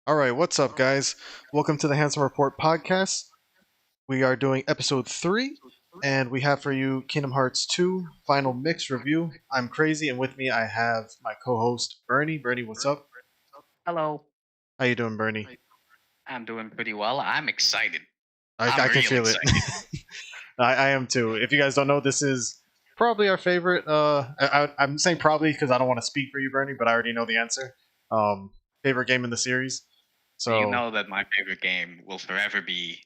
All right, what's up, guys? Welcome to the Hansem Report podcast. We are doing episode 3, and we have for you Kingdom Hearts 2 Final Mix Review. I'm Crazy, and with me I have my co-host Bernie. Bernie, what's up? Hello. How you doing, Bernie? I'm doing pretty well. I'm excited. I I'm can real feel it. excited. I am too. If you guys don't know, this is probably our favorite. I'm saying probably because I don't want to speak for you, Bernie, but I already know the answer. Favorite game in the series. You So know that my favorite game will forever be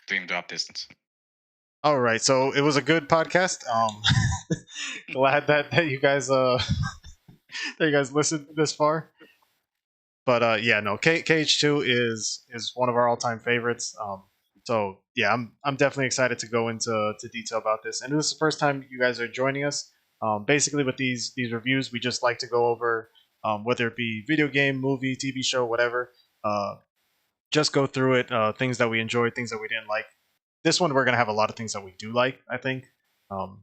Dream Drop Distance. all right, so it was a good podcast. Glad that you guys that you guys listened this far. But yeah, no, KH2 is one of our all time favorites. So yeah, I'm definitely excited to go into detail about this. And this is the first time you guys are joining us. Basically, with these reviews, we just like to go over whether it be video game, movie, TV show, whatever. Uh, just go through it. Things that we enjoyed, things that we didn't like. This one, we're gonna have a lot of things that we do like, I think.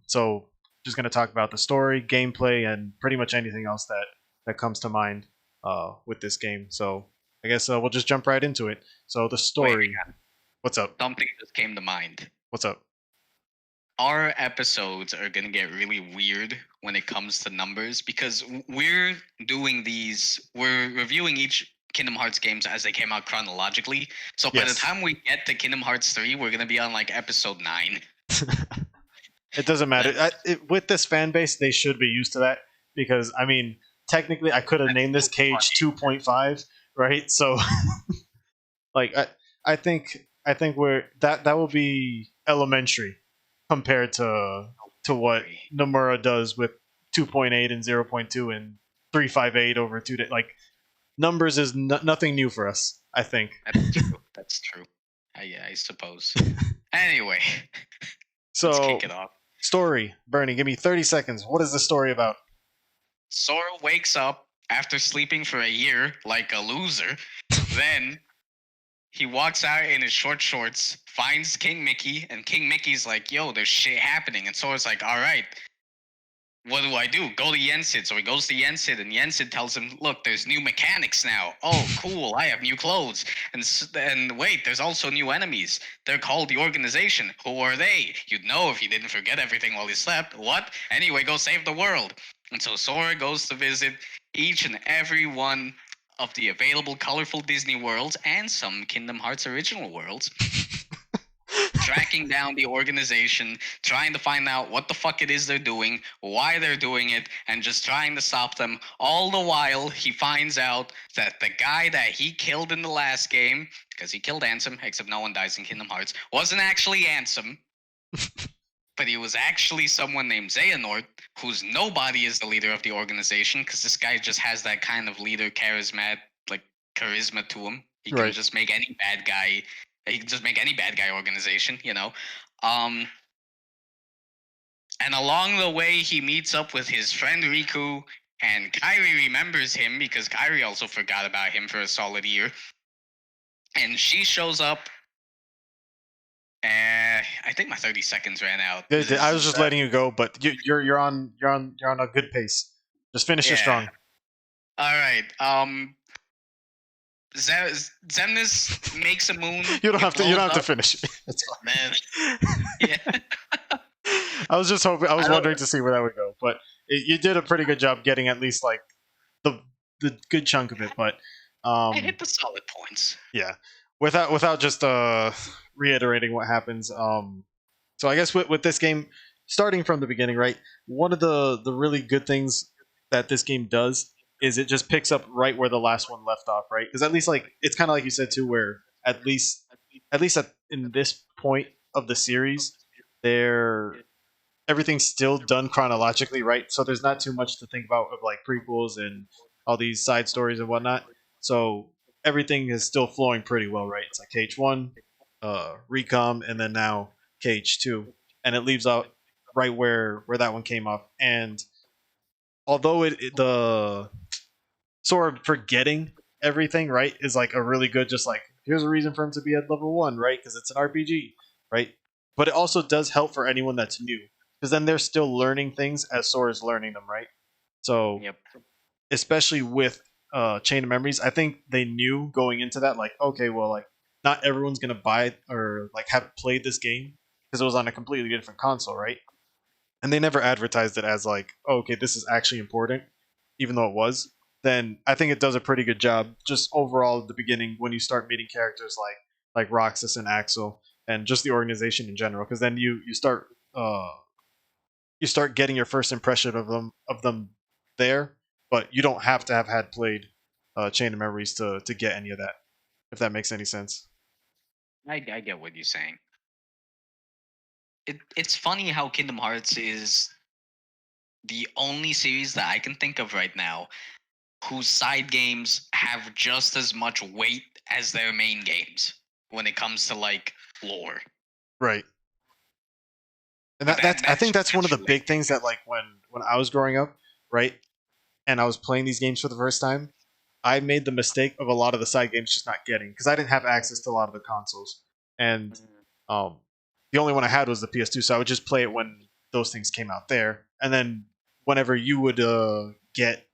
So just gonna talk about the story, gameplay, and pretty much anything else that comes to mind with this game. So I guess we'll just jump right into it. So the Wait, story. What's up? something just came to mind. What's up? Our episodes are going to get really weird when it comes to numbers because we're reviewing each Kingdom Hearts games as they came out chronologically. So by the Yes. time we get to Kingdom Hearts 3, we're going to be on like episode 9. It doesn't matter. That's, With this fan base, they should be used to that because I mean, technically, I could have that's named this so Cage funny. 2.5, right? So like I think we're that will be elementary compared to what Nomura does with 2.8 and 0.2 and 358 over 2 days. Like numbers is nothing new for us, I think. That's true. That's true. Yeah, I suppose. Anyway, let's So kick it off. story, Bernie, give me 30 seconds. What is the story about? Sora wakes up after sleeping for a year like a loser. Then he walks out in his short shorts, finds King Mickey, and King Mickey's like, yo, there's shit happening. And Sora's like, all right, what do I do? Go to Yensid. So he goes to Yensid, and Yensid tells him, look, there's new mechanics now. Oh, cool, I have new clothes. And wait, there's also new enemies. They're called the Organization. Who are they? You'd know if you didn't forget everything while you slept. What? Anyway, go save the world. And so Sora goes to visit each and every one of the available colorful Disney worlds and some Kingdom Hearts original worlds, tracking down the organization, trying to find out what the fuck it is they're doing, why they're doing it, and just trying to stop them. All the while, he finds out that the guy that he killed in the last game, because he killed Ansem, except no one dies in Kingdom Hearts, wasn't actually Ansem, but he was actually someone named Xehanort, whose nobody is the leader of the organization, because this guy just has that kind of leader like charisma to him. He can Right. just make any bad guy. He can just make any bad guy organization, you know. Um, and along the way, he meets up with his friend Riku, and Kairi remembers him because Kairi also forgot about him for a solid year. And she shows up. I think my 30 seconds ran out. I was just letting you go, but you're on a good pace. Just finish it Yeah. strong. All right. Zemnis makes a moon. You don't It have to. You blows don't have to up. finish. It's Man, fine. yeah. I was just hoping. I I was don't. wondering to see where that would go, but you did a pretty good job getting at least like the the good chunk of it. But I um, hit the solid points. yeah, without just reiterating what happens. So I guess with this game, starting from the beginning, right? One of the really good things that this game does is it just picks up right where the last one left off, right? Because at least like it's kind of like you said too, where at least in this point of the series, there everything's still done chronologically, right? So there's not too much to think about of like prequels and all these side stories and whatnot. So everything is still flowing pretty well, right? It's like KH1, Recom, and then now KH2, and it leaves out right where that one came off. And although the sort of forgetting everything, right, is like a really good, just like here's a reason for him to be at level 1, right? Because it's an RPG, right? But it also does help for anyone that's new because then they're still learning things as Sora's learning them, right? So Yep. especially with Chain of Memories, I think they knew going into that, like, okay, well, like, not everyone's gonna buy it or like have played this game because it was on a completely different console, right? And they never advertised it as like, oh, okay, this is actually important, even though it was. Then I think it does a pretty good job just overall at the beginning when you start meeting characters like Roxas and Axel and just the organization in general, because then you start getting your first impression of them there, but you don't have to have had played Chain of Memories to get any of that, if that makes any sense. I get what you're saying. It's funny how Kingdom Hearts is the only series that I can think of right now whose side games have just as much weight as their main games when it comes to like lore. Right. And But that's I think that's one of the truly big things that like when I was growing up, right, and I was playing these games for the first time, I made the mistake of a lot of the side games just not getting because I didn't have access to a lot of the consoles, and um, the only one I had was the PS2, so I would just play it when those things came out there, and then whenever you would get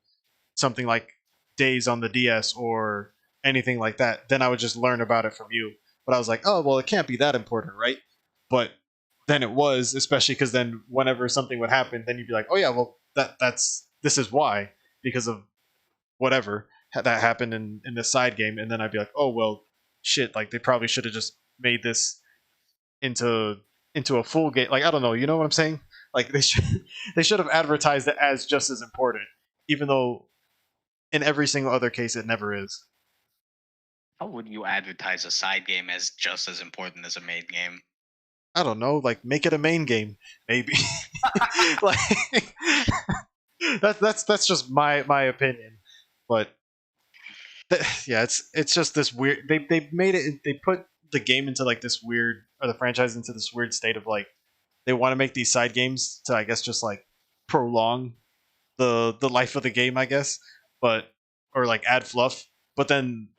something like Days on the DS or anything like that, then I would just learn about it from you. But I was like, oh well, it can't be that important, right? But then it was, especially because then whenever something would happen, then you'd be like, oh yeah, well that's this is why because of whatever that happened in the side game, and then I'd be like, oh well, shit, like they probably should have just made this into into a full game. Like I don't know, you know what I'm saying? Like they should have advertised it as just as important, even though in every single other case it never is. how would you advertise a side game as just as important as a main game? I don't know, like make it a main game, maybe. Like that's just my opinion, but yeah, it's just this weird. They made it. They put the game into like this weird, or the franchise into this weird state of like they want to make these side games to I guess just like prolong the life of the game, I guess, but or like add fluff. But then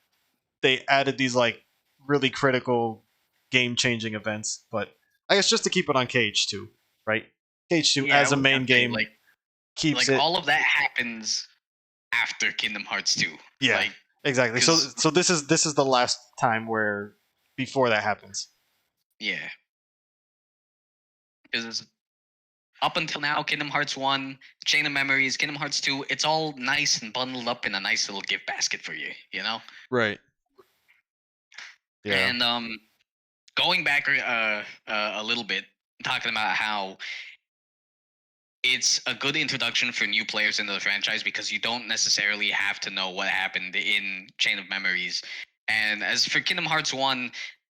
they added these like really critical game changing events. But I guess just to keep it on Cage 2, right? Cage 2 Yeah, I as a was gonna main say game keeps like it. all of that happens after Kingdom Hearts 2. Yeah, Like exactly. So cuz so this is the last time where before that happens. yeah, cuz up until now Kingdom Hearts 1, Chain of Memories, Kingdom Hearts 2, it's all nice and bundled up in a nice little gift basket for you, you know? Right. Yeah. And going back a little bit talking about how it's a good introduction for new players into the franchise because you don't necessarily have to know what happened in Chain of Memories. And as for Kingdom Hearts 1,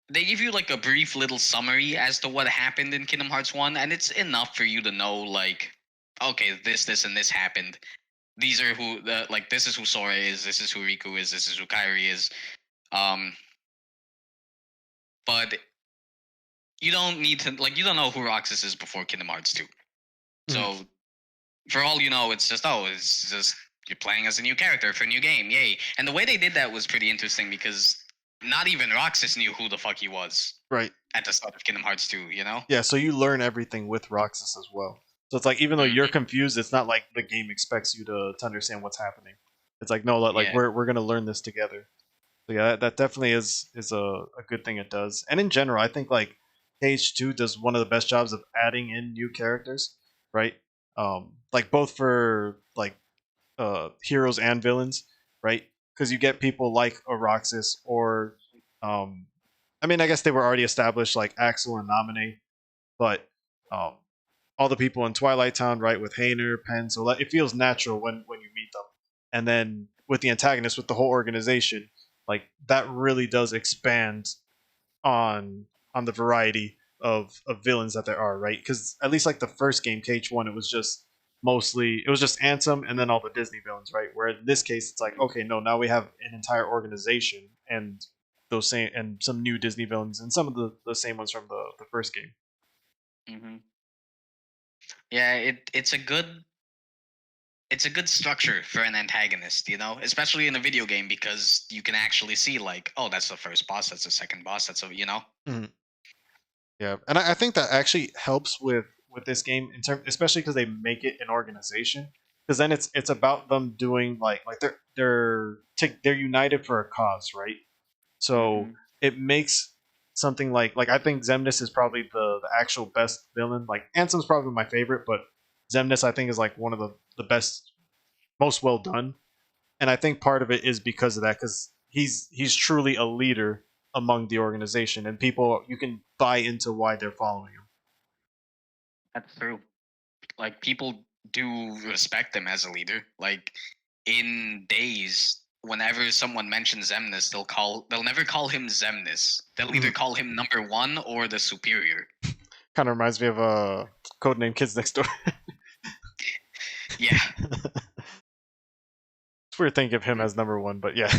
they give you like a brief little summary as to what happened in Kingdom Hearts 1, and it's enough for you to know, like, okay, this, and this happened. These are who, like, this is who Sora is, this is who Riku is, this is who Kairi is. Um, but you don't need to, like, you don't know who Roxas is before Kingdom Hearts 2. Mhm. So for all you know, it's just it's just you're playing as a new character for a new game, yay! And the way they did that was pretty interesting because not even Roxas knew who the fuck he was Right. at the start of Kingdom Hearts 2. You know? Yeah. So you learn everything with Roxas as well. So it's like even though you're Hmm. confused, it's not like the game expects you to understand what's happening. It's like no, like Yeah. we're gonna learn this together. So yeah, that definitely is a good thing it does. And in general, I think like H2 does one of the best jobs of adding in new characters, right? Like both for like heroes and villains, right? Because you get people like Oroxis or um, I mean, I guess they were already established like Axel and Nominate, but um, all the people in Twilight Town, right, with Hayner, Penn, so it feels natural when you meet them. And then with the antagonist, with the whole organization, like that really does expand on on the variety of villains that there are, right? Because at least like the first game, KH1, it was just Ansem and then all the Disney villains, right? Where in this case, it's like okay, no, now we have an entire organization and those same and some new Disney villains and some of the same ones from the first game. Hmm. Yeah. It's a good structure for an antagonist, you know, especially in a video game because you can actually see like, oh, that's the first boss, that's the second boss, that's a, you know. Mhm. Yeah, and I think that actually helps with this game in term, especially because they make it an organization. because then it's about them doing like they're united for a cause, right? So Hmm. it makes something like I think Zemnis is probably the actual best villain. Like Ansem's probably my favorite, but Zemnis I think is like one of the best, most well done. And I think part of it is because of that, because he's truly a leader among the organization, and people you can buy into why they're following him. That's true. Like people do respect him as a leader. Like in days, whenever someone mentions Zemnis, they'll never call him Zemnis. They'll either Mm-hmm. call him number one or the superior. Kind of reminds me of Codename Kids Next Door. Yeah. It's weird thinking of him as number one, but yeah,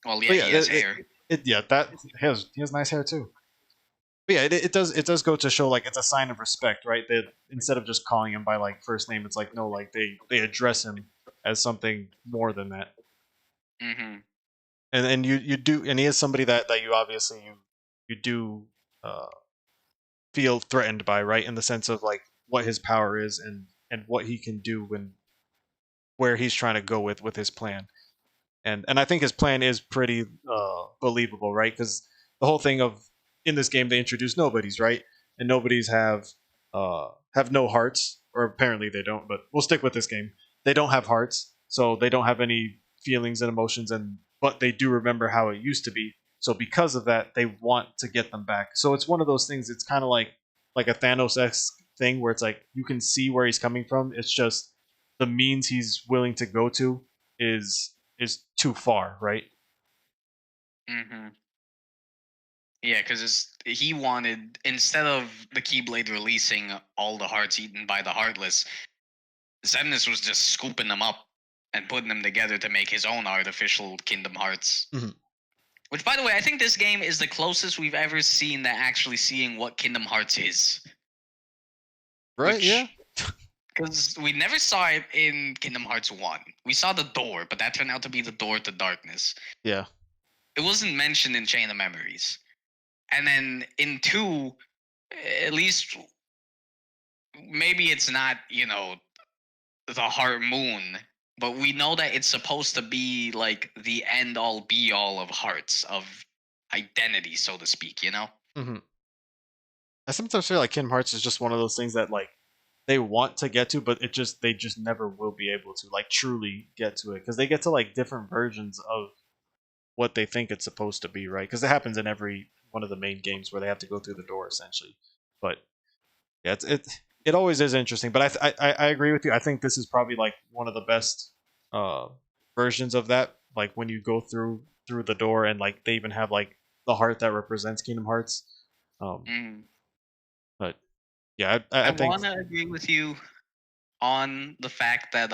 Well, but yeah, yeah, he has hair. yeah, that he has nice hair too. But yeah, it does go to show like it's a sign of respect, right? That instead of just calling him by like first name, it's like no, like they address him as something more than that. Hmm. And you do, and he is somebody that you obviously you do uh, feel threatened by, right? In the sense of like what his power is and what he can do when where he's trying to go with his plan. And I think his plan is pretty believable, right? Because the whole thing of in this game they introduce nobodies, right? And nobodies have no hearts, or apparently they don't. But we'll stick with this game. They don't have hearts, so they don't have any feelings and emotions, and but they do remember how it used to be. So because of that, they want to get them back. So it's one of those things. It's kind of like a Thanos-esque thing where it's like you can see where he's coming from. It's just the means he's willing to go to is too far, right? Hmm. Yeah, because he wanted, instead of the Keyblade releasing all the hearts eaten by the Heartless, Xemnas was just scooping them up and putting them together to make his own artificial Kingdom Hearts. Mhm. Which, by the way, I think this game is the closest we've ever seen to actually seeing what Kingdom Hearts is. Right? Yeah. Which, because we never saw it in Kingdom Hearts 1. We saw the door, but that turned out to be the door to darkness. Yeah. It wasn't mentioned in Chain of Memories. And then in 2, at least maybe it's not, the Heart Moon, but we know that it's supposed to be like the end all be all of hearts, of identity, so to speak, you know? Hmm. I sometimes feel like Kingdom Hearts is just one of those things that like they want to get to, but they just never will be able to like truly get to it because they get to like different versions of what they think it's supposed to be, right? Because it happens in every one of the main games where they have to go through the door essentially. But yeah, it always is interesting. But I agree with you. I think this is probably like one of the best uh, versions of that. Like when you go through the door and like they even have like the heart that represents Kingdom Hearts. Um, Mm. but yeah, I I think. want to agree with you on the fact that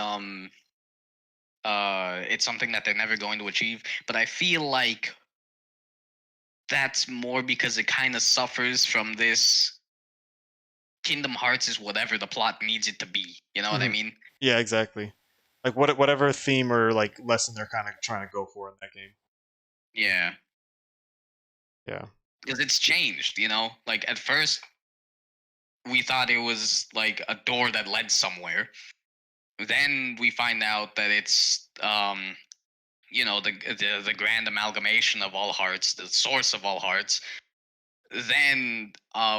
it's something that they're never going to achieve, but I feel like that's more because it kind of suffers from this Kingdom Hearts is whatever the plot needs it to be. You know what I Mhm. mean? Yeah, exactly. Like whatever theme or like lesson they're kind of trying to go for in that game. Yeah. Yeah. Because it's changed, you know? Like at first we thought it was like a door that led somewhere. Then we find out that it's the grand amalgamation of all hearts, the source of all hearts. Then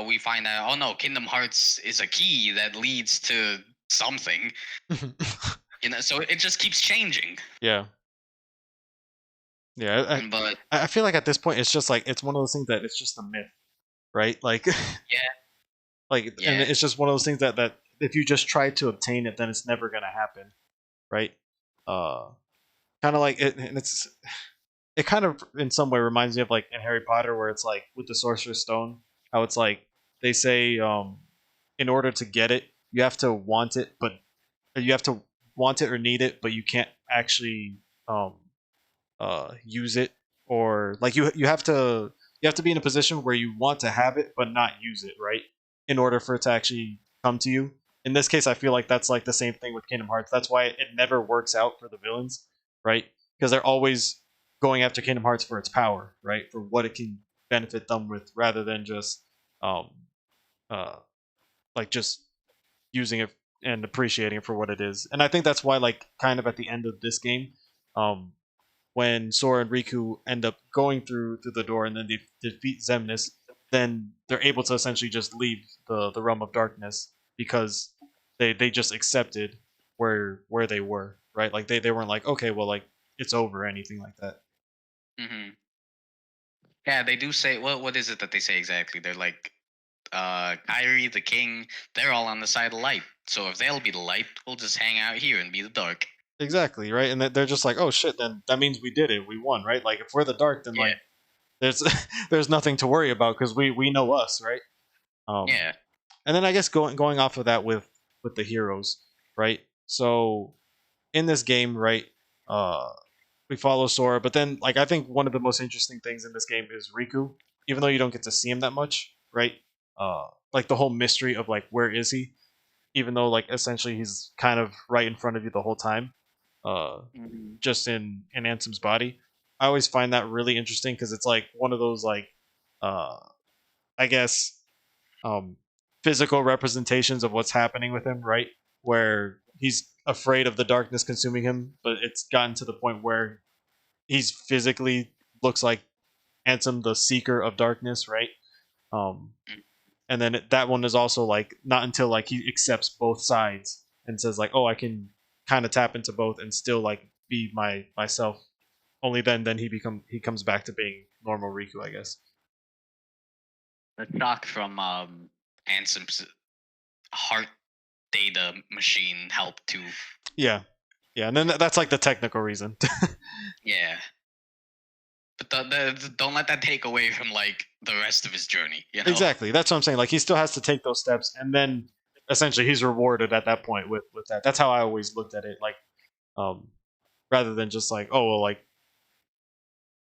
we find out, oh no, Kingdom Hearts is a key that leads to something. So it just keeps changing. Yeah. Yeah. But I feel like at this point it's just like it's one of those things that it's just a myth, right? Like yeah, like and yeah. it's just one of those things that if you just try to obtain it then it's never going to happen, right? Uh kind of like it and it kind of in some way reminds me of like in Harry Potter where it's like with the Sorcerer's Stone, how it's like they say in order to get it, you have to want it, but you have to want it or need it, but you can't actually um use it, or like you have to be in a position where you want to have it but not use it, right? In order for it to actually come to you. In this case, I feel like that's like the same thing with Kingdom Hearts. That's why it never works out for the villains, right? Because they're always going after Kingdom Hearts for its power, right? For what it can benefit them with, rather than just um uh like just using it and appreciating it for what it is. And I think that's why, like, kind of at the end of this game, um, when Sora and Riku end up going through the door and then they defeat Xemnas, then they're able to essentially just leave the realm of darkness because they just accepted where they were, right? Like they weren't like, okay, well, like it's over or anything like that. Hmm. Yeah, they do say, what is it that they say exactly? They're like, Kyrie, the king, they're all on the side of light. So if they'll be the light, we'll just hang out here and be the dark. Exactly, right? And they're just like, oh shit, then that means we did it, we won, right? Like if we're the dark, then Yeah, like there's there's nothing to worry about because we know us, right? Um, yeah. and then I guess going off of that with the heroes, right? So in this game, right, uh, we follow Sora, but then like I think one of the most interesting things in this game is Riku, even though you don't get to see him that much, right? Like the whole mystery of like where is he, even though like essentially he's kind of right in front of you the whole time, uh, Mhm. just in Ansem's body. I always find that really interesting because it's like one of those like, uh, I guess um, physical representations of what's happening with him, right? Where he's afraid of the darkness consuming him, but it's gotten to the point where he's physically looks like Ansem, the seeker of darkness, right? Um, and then that one is also like not until like he accepts both sides and says like, oh, I can kind of tap into both and still like be myself. Only then he comes back to being normal Riku, I guess. The shock from Ansem's heart data machine helped too. Yeah, yeah, and then that's like the technical reason. Yeah. But don't let that take away from like the rest of his journey, you know? Exactly. That's what I'm saying. Like he still has to take those steps, and then essentially he's rewarded at that point with that. That's how I always looked at it. Like, um, rather than just like, oh well, like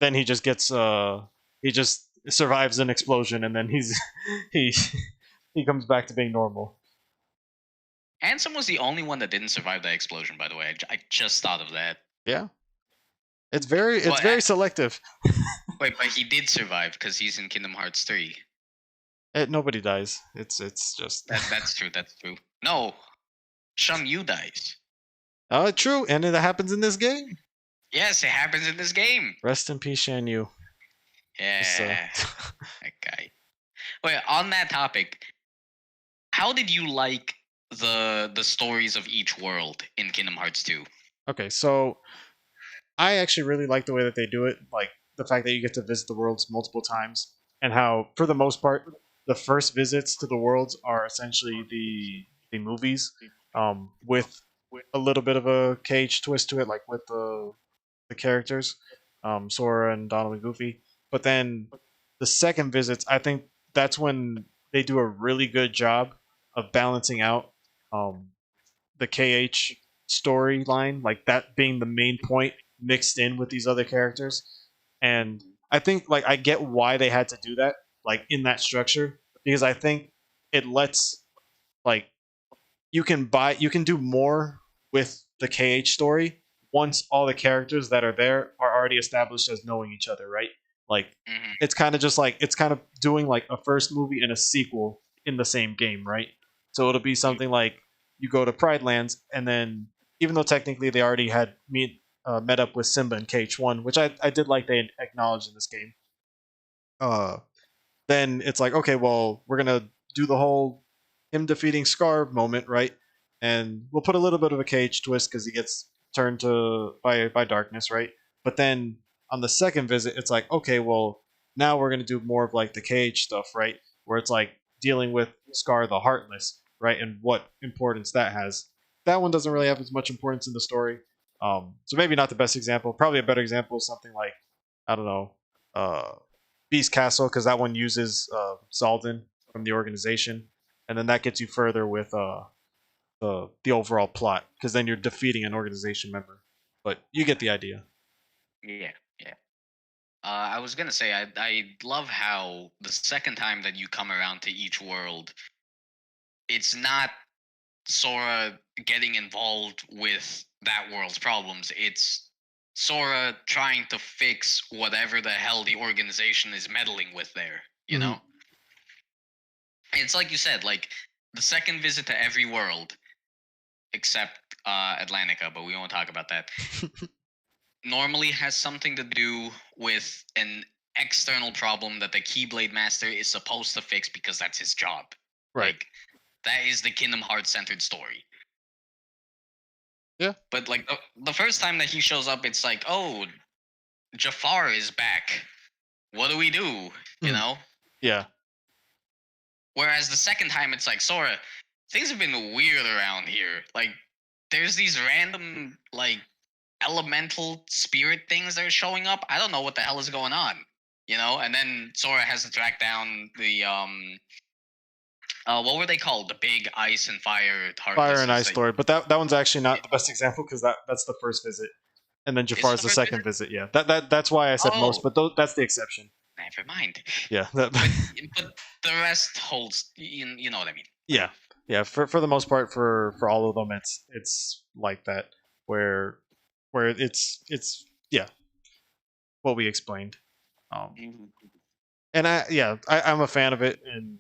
then he just gets he just survives an explosion, and then he's he he comes back to being normal. Ansem was the only one that didn't survive that explosion, by the way. I just thought of that. Yeah, it's Well, very selective. wait, but he did survive because he's in Kingdom Hearts 3. Nobody dies. It's just That's true. That's true. No, Shum Yu dies. true, and it happens in this game. Yes, it happens in this game. Rest in peace, Shan Yu. Just Yeah, that guy. Wait, on that topic, how did you like the stories of each world in Kingdom Hearts 2? okay, so I actually really like the way that they do it, like the fact that you get to visit the worlds multiple times, and how, for the most part, the first visits to the worlds are essentially the movies, with a little bit of a cage twist to it, like with the characters, Sora and Donald and Goofy. But then the second visits, I think that's when they do a really good job of balancing out um, the KH storyline, like that being the main point mixed in with these other characters. And I think like I get why they had to do that, like in that structure, because I think it lets like you can do more with the KH story once all the characters that are there are already established as knowing each other, right? Like Hmm. it's kind of just like it's kind of doing like a first movie and a sequel in the same game, right? So it'll be something like you go to Pride Lands and then even though technically they already had met up with Simba and KH1, which I did like they acknowledged in this game. Uh then it's like, okay, well, we're gonna do the whole him defeating Scar moment, right? And we'll put a little bit of a cage twist because he gets turned to by darkness, right? But then on the second visit, it's like, okay, well, now we're gonna do more of like the cage stuff, right? Where it's like dealing with Scar the Heartless, right? And what importance that has. That one doesn't really have as much importance in the story. So maybe not the best example. Probably a better example is something like, I don't know, uh, Beast Castle because that one uses Zaldin from the organization, and then that gets you further with the overall plot because then you're defeating an organization member. But you get the idea. Yeah, yeah. I was gonna say I love how the second time that you come around to each world, it's not Sora getting involved with that world's problems. It's Sora trying to fix whatever the hell the organization is meddling with there. You Hmm. know, it's like you said, like the second visit to every world. except Atlantica, but we won't talk about that. Normally has something to do with an external problem that the Keyblade Master is supposed to fix because that's his job. Right. Like that is the Kingdom Hearts centered story. Yeah. But like the first time that he shows up, it's like, oh, Jafar is back. What do we do? You Mhm. know. Yeah. Whereas the second time, it's like, Sora, things have been weird around here. Like, there's these random like elemental spirit things that are showing up. I don't know what the hell is going on. You know, and then Sora has to track down the what were they called? The big ice and fire Fire and heartlesses Ice that story, but that one's actually not the best example because that's the first visit, and then is it Jafar's the the first second visit? visit. Yeah, that's why I said most, Oh, but that's the exception. never mind. Yeah, But but the rest holds. You know what I mean? yeah, yeah. For the most part, for all of them, it's like that where it's yeah what we explained. Um, Mhm. and I'm a fan of it, and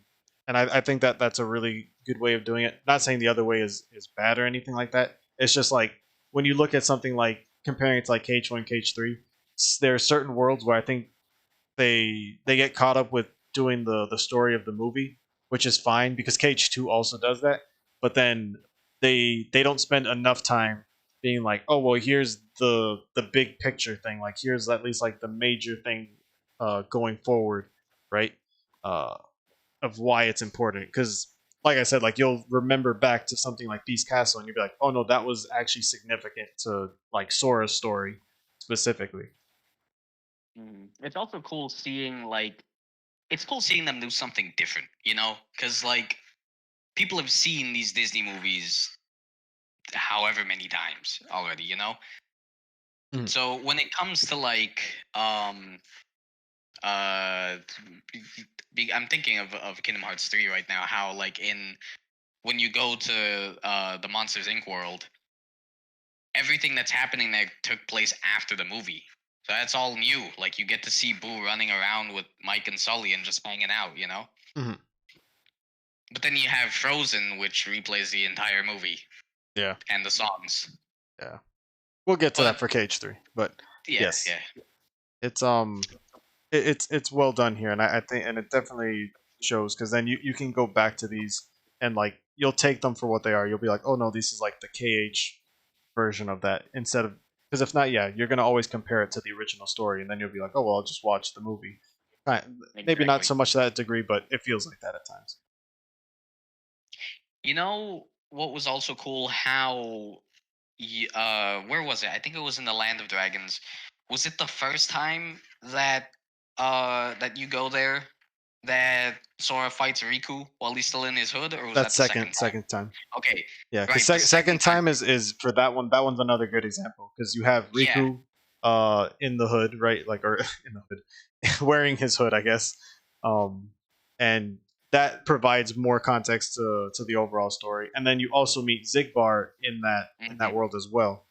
I think that that's a really good way of doing it. Not saying the other way is bad or anything like that. It's just like when you look at something like comparing it to like KH1, KH3, there are certain worlds where I think they get caught up with doing the story of the movie, which is fine because KH2 also does that. But then they don't spend enough time being like, oh well, here's the big picture thing. Like here's at least like the major thing going forward, right? Uh, of why it's important because. Like I said, like you'll remember back to something like Beast Castle, and you'll be like, "Oh no, that was actually significant to like Sora's story specifically." It's also cool seeing like it's cool seeing them do something different, you know, because like people have seen these Disney movies however many times already, you know. Mhm. So when it comes to like uh I'm thinking of Kingdom Hearts 3 right now, how like in when you go to the Monsters Inc. world, everything that's happening there took place after the movie. So that's all new. Like you get to see Boo running around with Mike and Sully and just hanging out, you know? Mhm. But then you have Frozen, which replays the entire movie Yeah, and the songs. yeah. We'll get to that But for KH3, but yeah, yes, yeah. it's it's well done here, and I think and it definitely shows because then you can go back to these and like you'll take them for what they are. You'll be like, oh no, this is like the KH version of that instead of because if not, yeah, you're gonna always compare it to the original story, and then you'll be like, oh well, I'll just watch the movie. Maybe not Exactly. so much to that degree, but it feels like that at times. You know what was also cool? How where was it? I think it was in the Land of Dragons. Was it the first time that that you go there that Sora fights Riku while he's still in his hood, or was That's that the second time? second time. Okay, Yeah, because right. The second second time. time is for that one. That one's another good example because you have Yeah. Riku, in the hood, right? Like or in the hood, wearing his hood, I guess. Um, and that provides more context to the overall story. And then you also meet Zigbar in that Hmm. world as well.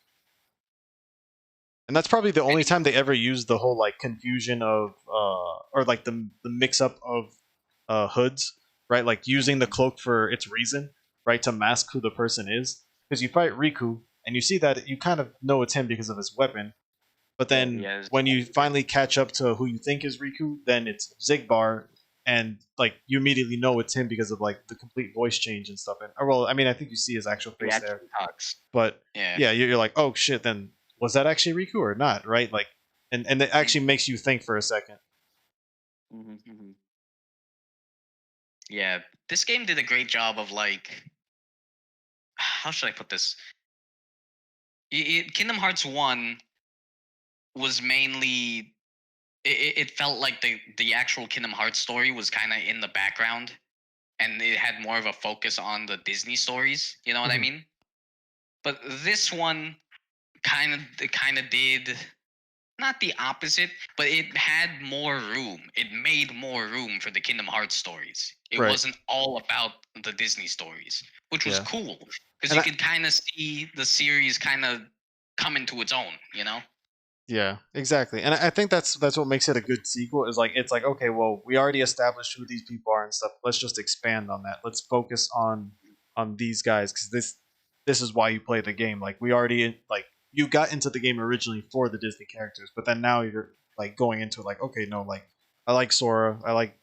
And that's probably the only time they ever used the whole like confusion of or like the mix up of hoods, right? Like using the cloak for its reason, right, to mask who the person is. Because you fight Riku and you see that you kind of know it's him because of his weapon, but Yeah, he then has. when you finally catch up to who you think is Riku, then it's Zigbar, and like you immediately know it's him because of like the complete voice change and stuff. And or, well, I mean, I think you see his actual He face there, actually talks. but Yeah. yeah, you're like, oh shit, then was that actually Riku or not, right? Like, and it actually makes you think for a second. Mm-hmm. Yeah. This game did a great job of like, how should I put this? Kingdom Hearts 1 was mainly it felt like the actual Kingdom Hearts story was kind of in the background, and it had more of a focus on the Disney stories. You know what I Mhm. mean? But this one kind of did not the opposite, but it had more room. It made more room for the Kingdom Hearts stories. It Right. wasn't all about the Disney stories, which was Yeah. cool because And you I, could kind of see the series kind of come into its own. You know? yeah, exactly. And I think that's what makes it a good sequel. Is like it's like okay, well, we already established who these people are and stuff. Let's just expand on that. Let's focus on these guys because this. this is why you play the game. Like we already like you got into the game originally for the Disney characters, but then now you're like going into it like, okay, no, like I like Sora, I like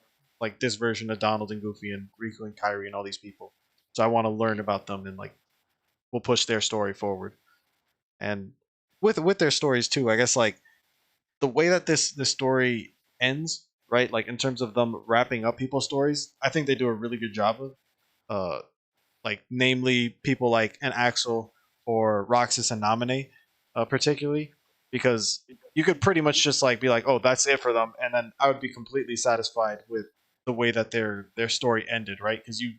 this version of Donald and Goofy and Riku and Kyrie and all these people. So I want to learn about them and like we'll push their story forward. And with their stories too, I guess like the way that this story ends, right? Like in terms of them wrapping up people's stories, I think they do a really good job of. Like namely people like an Axel or Roxas and Naminé, particularly because you could pretty much just like be like, oh, that's it for them, and then I would be completely satisfied with the way that their story ended, right? Because you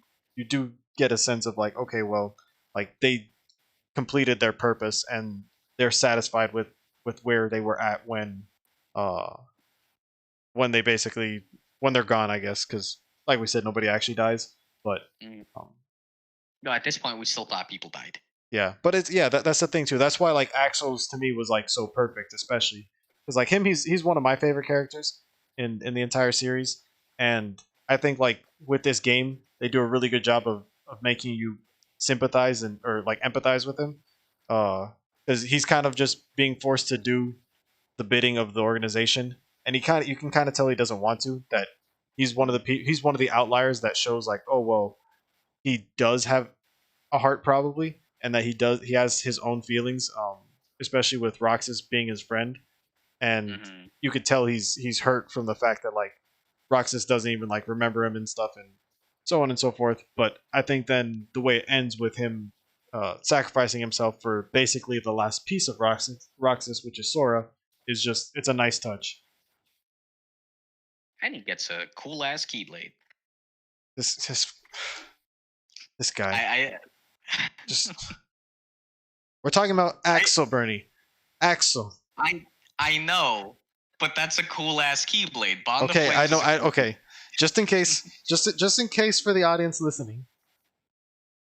do get a sense of like, okay, well, like they completed their purpose and they're satisfied with where they were at uh when they basically when they're gone, I guess, because like we said, nobody actually dies, but Mm. um, No, at this point, we still thought people died. yeah, but it's yeah, that's the thing too. That's why like Axel's to me was like so perfect, especially because like him, he's one of my favorite characters in the entire series, and I think like with this game, they do a really good job of making you sympathize and or like empathize with him, because he's kind of just being forced to do the bidding of the organization, and he kind of you can kind of tell he doesn't want to. That he's one of the outliers that shows like, oh well, he does have a heart probably, and that he has his own feelings, especially with Roxas being his friend, and Hmm. you could tell he's hurt from the fact that like Roxas doesn't even like remember him and stuff, and so on and so forth. But I think then the way it ends with him sacrificing himself for basically the last piece of Roxas, which is Sora, is just it's a nice touch. And he gets a cool ass keyblade. This this guy I, just we're talking about I, Axel Bernie. Axel. I, I know, but that's a cool ass keyblade. Bond of Okay, I Flames know. is a I cool. okay. Just in case for the audience listening,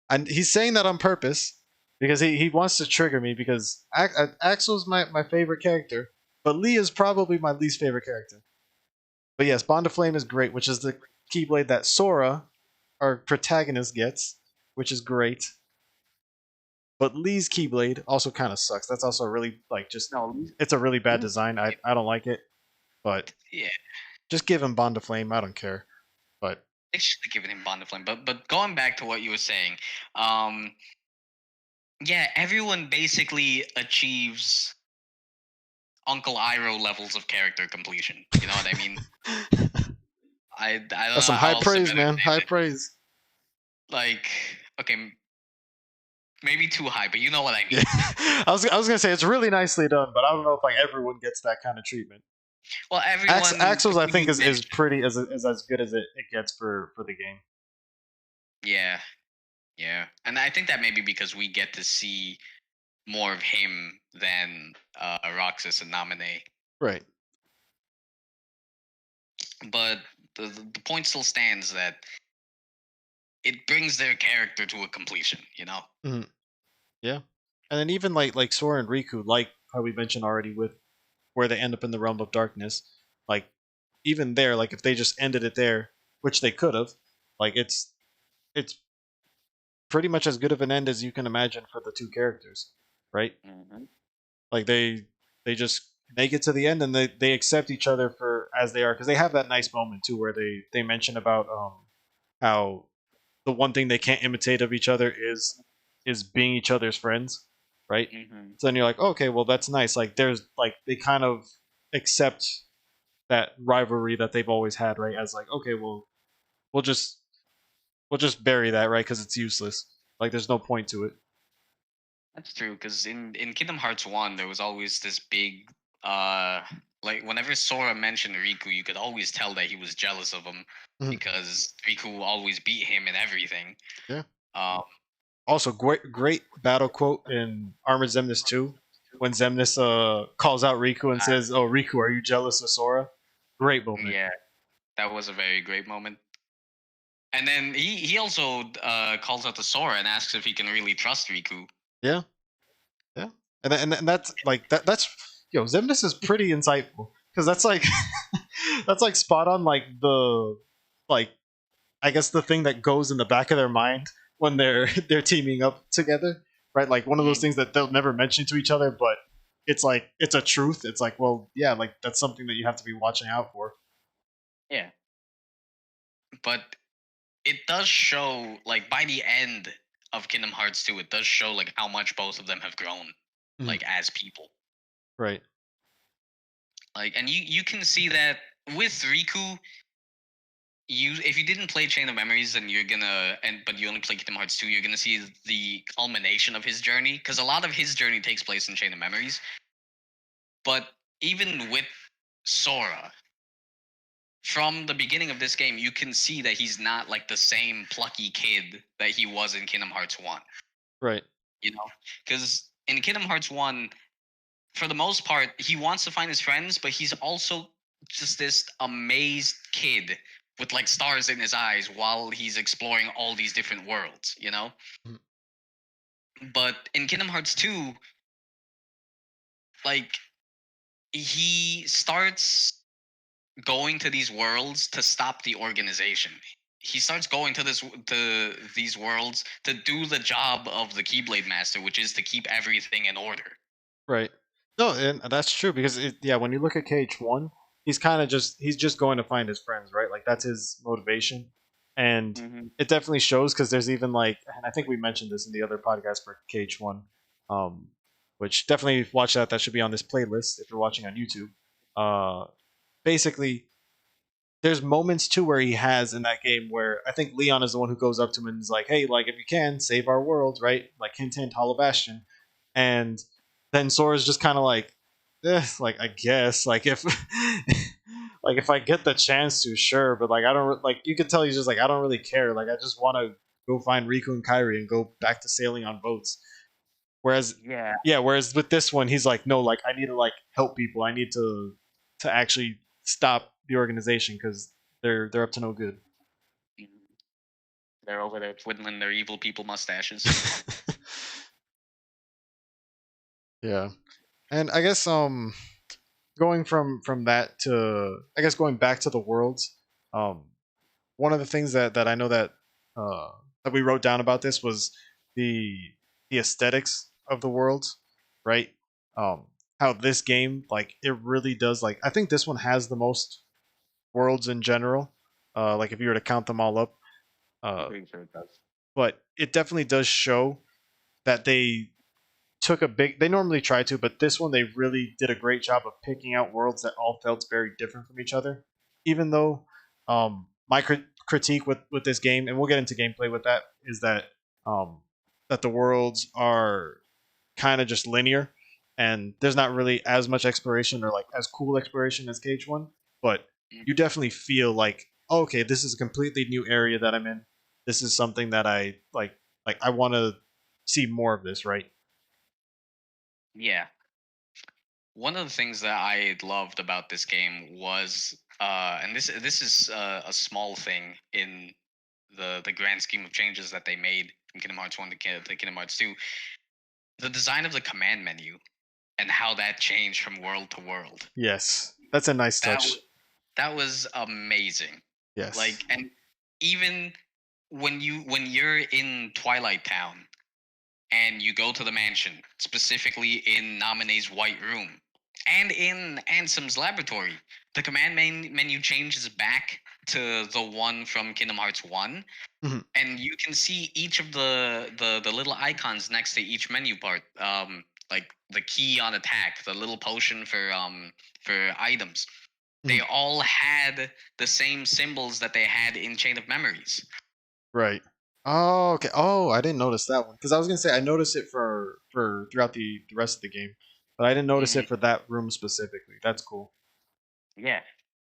and he's saying that on purpose because he wants to trigger me because Axel's my favorite character, but Lee is probably my least favorite character. But yes, Bond of Flame is great, which is the keyblade that Sora, our protagonist, gets, which is great. But Lee's keyblade also kind of sucks. That's also really like just No, it's a really bad Lee- design. I don't like it, but yeah, just give him Bond of Flame. I don't care. But they should have given him Bond of Flame. But going back to what you were saying, um, yeah, everyone basically achieves Uncle Iroh levels of character completion. You know what I mean? I don't know that's some how high else to praise, better man. say High it. praise. Like, okay, maybe too high, but you know what I Yeah, mean. I was gonna say it's really nicely done, but I don't know if like everyone gets that kind of treatment. Well, everyone Axel's I who think you is mentioned, pretty is as good as it gets for the game. yeah, yeah, and I think that maybe because we get to see more of him than Roxas and Naminé. Right. But the point still stands that it brings their character to a completion. You know. Hmm. Yeah. And then even like Sora and Riku, like how we mentioned already with where they end up in the realm of darkness, like even there, like if they just ended it there, which they could have, like it's pretty much as good of an end as you can imagine for the two characters, right? Hmm. Like they just make it to the end and they accept each other for as they are because they have that nice moment too where they mention about how the one thing they can't imitate of each other is being each other's friends, right? Hmm. So then you're like, oh, okay, well that's nice. Like there's like they kind of accept that rivalry that they've always had, right? As like, okay, well we'll just we'll just bury that, right? Because it's useless. Like there's no point to it. That's true, because in Kingdom Hearts 1, there was always this big, uh, like, whenever Sora mentioned Riku, you could always tell that he was jealous of him Mhm. because Riku always beat him in everything. Yeah. Um, Also, great battle quote in Armored Zemnis 2 when Zemnis calls out Riku and uh, says, "Oh, Riku, are you jealous of Sora?" Great moment. yeah, that was a very great moment. And then he also calls out to Sora and asks if he can really trust Riku. Yeah, yeah, and that's like that's yo Zemnis is pretty insightful because that's like that's like spot on like the like I guess the thing that goes in the back of their mind when they're they're teaming up together, right? Like one of those Mhm. things that they'll never mention to each other, but it's like it's a truth. It's like, well, yeah, like that's something that you have to be watching out for. Yeah, but it does show like by the end of Kingdom Hearts 2, it does show like how much both of them have grown, Mhm. like as people. Right, Like, and you can see that with Riku. You if you didn't play Chain of Memories, and you're gonna and but you only play Kingdom Hearts 2, you're gonna see the culmination of his journey, because a lot of his journey takes place in Chain of Memories. But even with Sora, from the beginning of this game, you can see that he's not like the same plucky kid that he was in Kingdom Hearts 1. right, You know, because in Kingdom Hearts 1, for the most part, he wants to find his friends, but he's also just this amazed kid with like stars in his eyes while he's exploring all these different worlds. Mhm. But in Kingdom Hearts 2, like, he starts going to these worlds to stop the organization. He starts going to these worlds to do the job of the Keyblade Master, which is to keep everything in order. right. No, and that's true because yeah, when you look at KH1, he's just going to find his friends, right? Like that's his motivation, and Mm-hmm. it definitely shows because there's even like, and I think we mentioned this in the other podcast for KH1, um, which definitely watch that. That should be on this playlist if you're watching on YouTube. Basically, there's moments too where he has in that game where I think Leon is the one who goes up to him and is like, "Hey, like if you can save our world, right? Like hint hint, Hollow Bastion," and then Sora's just kind of like, like I guess, like if like if I get the chance to, sure, but like I don't like you could tell he's just like I don't really care. Like I just want to go find Riku and Kairi and go back to sailing on boats. Whereas, Yeah. yeah, whereas with this one, he's like, no, like I need to like help people. I need to actually stop the organization because they're up to no good. They're over there twiddling their evil people mustaches. Yeah, and I guess going from that to I guess going back to the worlds, um one of the things that I know uh that we wrote down about this was the the aesthetics of the worlds, right? Um how this game like it really does like I think this one has the most worlds in general. Like if you were to count them all up, I'm uh, pretty sure it does. but it definitely does show that they took a big. They normally try to, but this one they really did a great job of picking out worlds that all felt very different from each other. Even though my critique with this game, and we'll get into gameplay with that, is um, that the worlds are kind of just linear, and there's not really as much exploration or like as cool exploration as Cage One, but you Mhm. definitely feel like oh, okay, this is a completely new area that I'm in. This is something that I like. Like I want to see more of this, right? Yeah. One of the things that I loved about this game was, and this is a small thing in the grand scheme of changes that they made from Kingdom Hearts 1 to Kingdom Hearts 2, the design of the command menu and how that changed from world to world. Yes, that's a nice That touch. that was amazing. Yes. Like, and even when you're in Twilight Town and you go to the mansion, specifically in Nominee's White Room and in Ansem's laboratory, the command menu changes back to the one from Kingdom Hearts 1, Mhm. and you can see each of the little icons next to each menu part, like the key on attack, the little potion for items. They Mhm. all had the same symbols that they had in Chain of Memories. Right. Oh, okay. Oh, I didn't notice that one because I was gonna say I noticed it for throughout the rest of the game, but I didn't notice it Hmm. for that room specifically. That's cool. Yeah.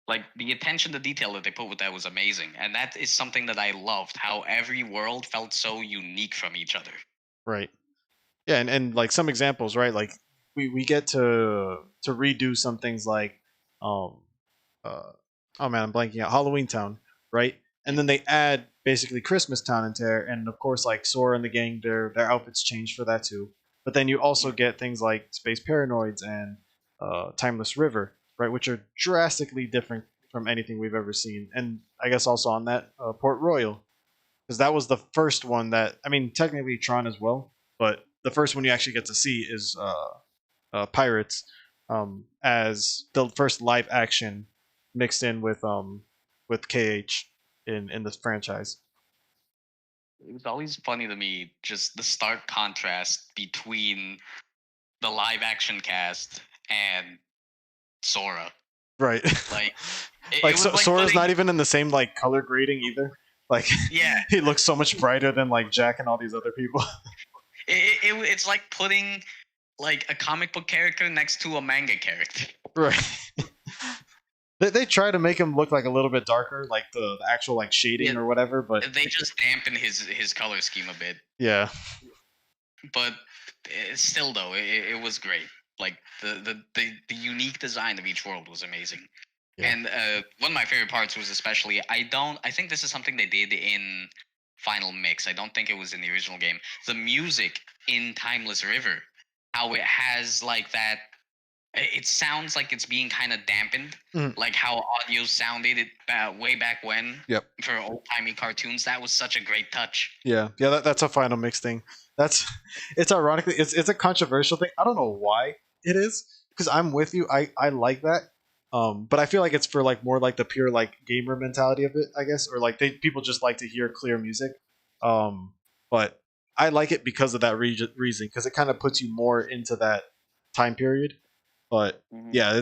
Like, the attention to detail that they put with that was amazing. And that is something that I loved, how every world felt so unique from each other. Right. Yeah, and like some examples, right? Like we get to redo some things like um uh oh man, I'm blanking out Halloween Town, right? And then they add basically Christmas Town into there, and of course like Sora and the gang, their outfits change for that too. But then you also Mhm. get things like Space Paranoids and Timeless River, right, which are drastically different from anything we've ever seen. And I guess also on that Port Royal, because that was the first one that I mean technically Tron as well, but the first one you actually get to see is Pirates, as the first live action mixed in with KH in this franchise. It was always funny to me just the stark contrast between the live action cast and Sora. Right. Like it Like was like Sora's putting not even in the same like color grading either. Like yeah, he looks so much brighter than like Jack and all these other people. it's like putting like a comic book character next to a manga character. Right. They try to make him look like a little bit darker, like the actual like shading Yeah, or whatever, but they just dampen his color scheme a bit, yeah. but still though it was great. Like the unique design of each world was amazing. Yeah. And one of my favorite parts was especially I think this is something they did in Final Mix. I don't think it was in the original game. The music in Timeless River, how it has like that. It sounds like it's being kind of dampened, Mhm. like how audio sounded it way back when Yep. for old timey cartoons. That was such a great touch. Yeah, yeah, that's a final mix thing. That's it's ironically it's a controversial thing. I don't know why it is because I'm with you. I like that, but I feel like it's for like more like the pure like gamer mentality of it, I guess, or like people just like to hear clear music. But I like it because of that reason because it kind of puts you more into that time period. But Mhm. yeah,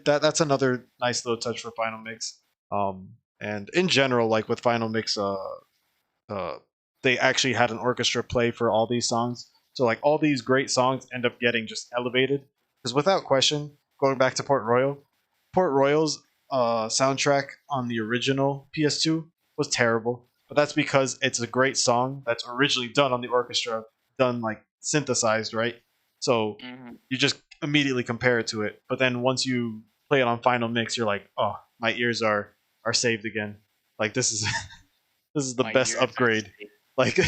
that's another nice little touch for final mix. And in general, like with final mix, uh, they actually had an orchestra play for all these songs. So like all these great songs end up getting just elevated. Because without question, going back to Port Royal's soundtrack on the original PS2 was terrible. But that's because it's a great song that's originally done on the orchestra, done like synthesized, right? So Mhm. you just immediately compare it to it. But then once you play it on final mix, you're like, oh, my ears are saved again. Like this is this is the My best ears are upgrade. sick. Like,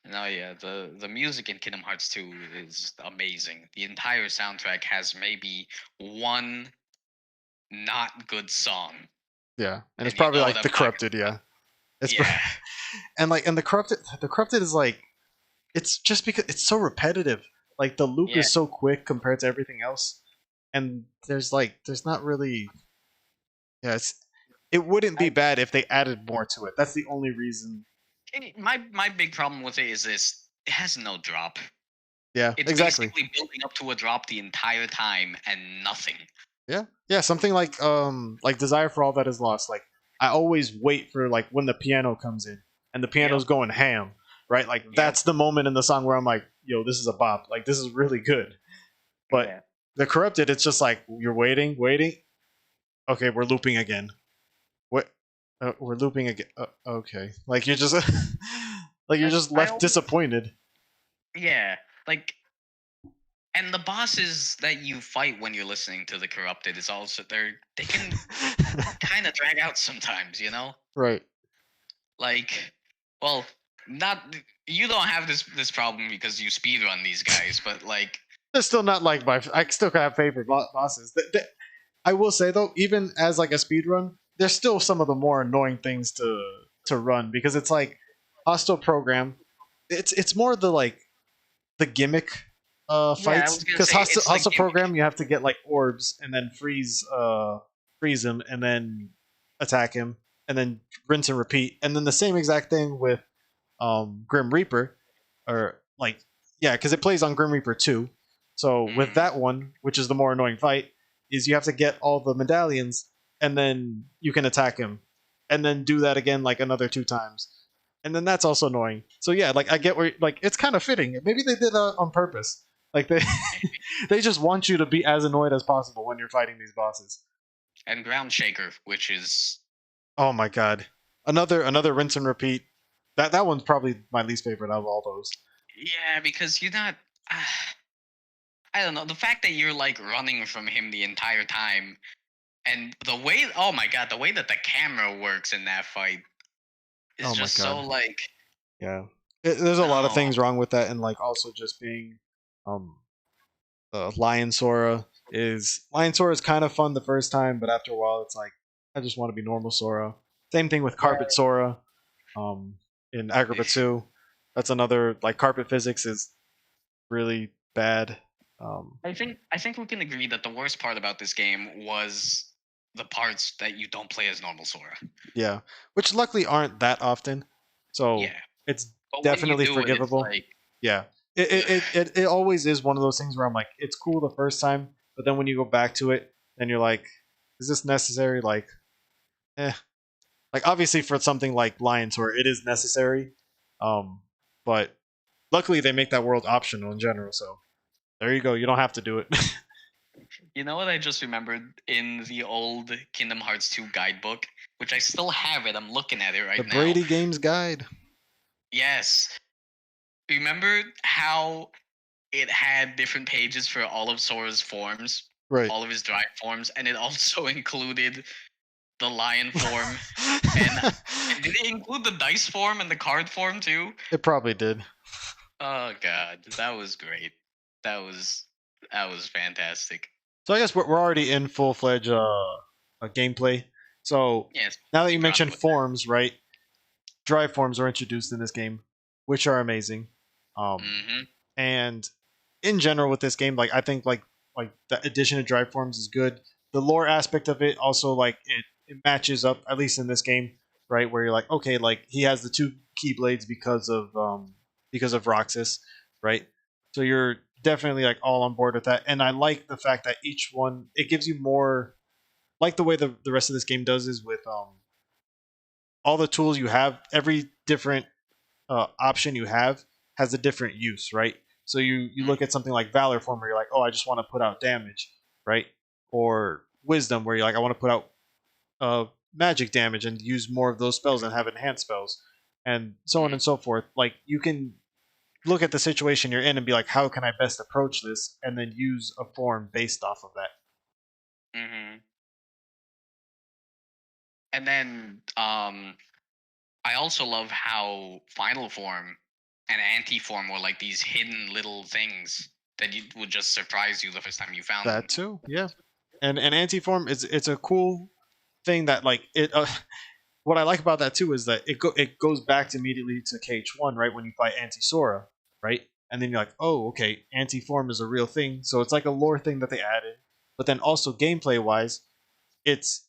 No, yeah, the music in Kingdom Hearts 2 is amazing. The entire soundtrack has maybe one not good song, yeah, and it's and you probably know what like I'm the talking corrupted. about. Yeah, it's Yeah, and the corrupted is like it's just because it's so repetitive. Like the loop yeah. is so quick compared to everything else, and there's not really yeah. It wouldn't be I, bad if they added more to it. That's the only reason. my big problem with it is this: it has no drop. Yeah, It's exactly. basically building up to a drop the entire time and nothing. Yeah, yeah, something like Desire for All That Is Lost. Like I always wait for like when the piano comes in and the Yep, piano's going ham, right? Like yep, that's the moment in the song where I'm like, yo, this is a bop. Like this is really good. But yeah. the corrupted, it's just like you're waiting, waiting. Okay, we're looping again. What? We're looping again. Okay, like you're just like you're just I left always, disappointed. yeah, like, and the bosses that you fight when you're listening to the corrupted is also they can kind of drag out sometimes, you know. Right. Like, well, not you don't have this problem because you speedrun these guys, but like, They're still not like my. I still have favorite bosses. I will say though, even as like a speed run, there's still some of the more annoying things to run because it's like hostile program. It's more the like the gimmick yeah, I fights was gonna because say it's the hostile gimmick. program you have to get like orbs and then freeze him and then attack him and then rinse and repeat and then the same exact thing with Grim Reaper, or like yeah, because it plays on Grim Reaper 2. So with Mm, that one, which is the more annoying fight, is you have to get all the medallions and then you can attack him, and then do that again like another 2 times, and then that's also annoying. So yeah, like I get where like it's kind of fitting. Maybe they did that on purpose. Like they they just want you to be as annoyed as possible when you're fighting these bosses. and Ground Shaker, which is Oh my god, another rinse and repeat. That one's probably my least favorite out of all those. yeah, because you're not. I don't know the fact that you're like running from him the entire time, and the way oh my god, the way that the camera works in that fight is Oh my just so god. like Yeah, there's a lot of no. things wrong with that, and like also just being, um, Lion Sora is kind of fun the first time, but after a while, it's like I just want to be normal Sora. Same thing with Yeah, Carpet Sora, in Agrabah 2. That's another like carpet physics is really bad. Um, I think we can agree that the worst part about this game was the parts that you don't play as normal Sora. yeah, which luckily aren't that often, so Yeah, it's but when you definitely do it, it's forgivable. like, Yeah, ugh. it always is one of those things where I'm like, it's cool the first time, but then when you go back to it, then you're like, is this necessary? Like, eh. Like obviously for something like Lion Tour, it is necessary, um, but luckily they make that world optional in general. So there you go. You don't have to do it. You know what I just remembered in the old Kingdom Hearts 2 guidebook, which I still have it. I'm looking at it The right now. Brady Games Guide. Yes. Remember how it had different pages for all of Sora's forms, Right. all of his drive forms, and it also included the lion form. And did it include the dice form and the card form too? It probably did. Oh god, that was great. That was that was fantastic. So I guess we're already in full fledged gameplay. So Yes, now that you keep rocking mentioned with that. forms, right? Drive forms are introduced in this game, which are amazing. Mm-hmm. And in general with this game, like I think like the addition of drive forms is good. The lore aspect of it also like it matches up at least in this game, right? Where you're like, okay, like he has the two keyblades because of Roxas, right? So you're definitely like all on board with that. And I like the fact that each one it gives you more like the way the rest of this game does is with all the tools you have, every different option you have has a different use, right? So you look at something like Valor Form where you're like, oh, I just want to put out damage, right? Or Wisdom where you're like, I want to put out magic damage and use more of those spells and have enhanced spells, and so on and so forth. Like you can look at the situation you're in and be like, how can I best approach this, and then use a form based off of that. Mm-hmm. And then I also love how final form and anti form were like these hidden little things that you would just surprise you the first time you found That them. too, yeah. And anti form is it's a cool thing that like it what I like about that too is that it goes back to immediately to KH1, right? When you fight Anti Sora, right? And then you're like, oh, okay, Anti Form is a real thing. So it's like a lore thing that they added. But then also gameplay wise, it's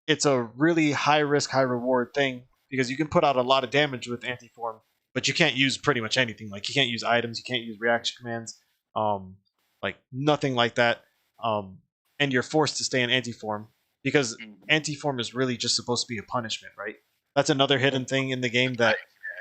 it's a really high risk, high reward thing because you can put out a lot of damage with Anti Form, but you can't use pretty much anything. Like you can't use items, you can't use reaction commands, um, like nothing like that. And you're forced to stay in Anti Form because Mhm. Anti-form is really just supposed to be a punishment, right? That's another hidden thing in the game that,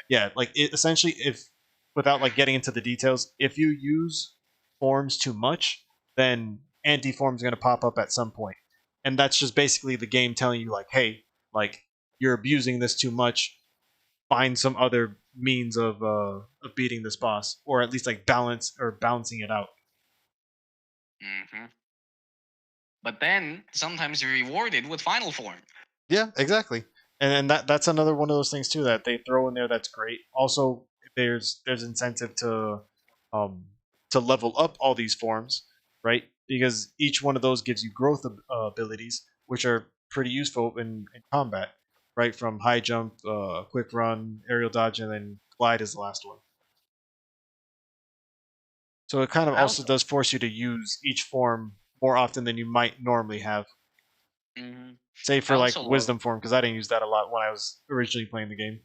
yeah, like it essentially, if without like getting into the details, if you use forms too much, then anti-form is going to pop up at some point, and that's just basically the game telling you like, hey, like you're abusing this too much. Find some other means of beating this boss, or at least like balance or balancing it out. Mm-hmm. But then sometimes you're rewarded with final form. Yeah, exactly. And that's another one of those things too that they throw in there that's great. Also, there's incentive um to level up all these forms, right? Because each one of those gives you growth abilities, which are pretty useful in combat, right? From high jump, quick run, aerial dodge, and then glide is the last one. So it kind of I also also, does force you to use each form more often than you might normally have. hmm Say I for like also love. wisdom form, because I didn't use that a lot when I was originally playing the game.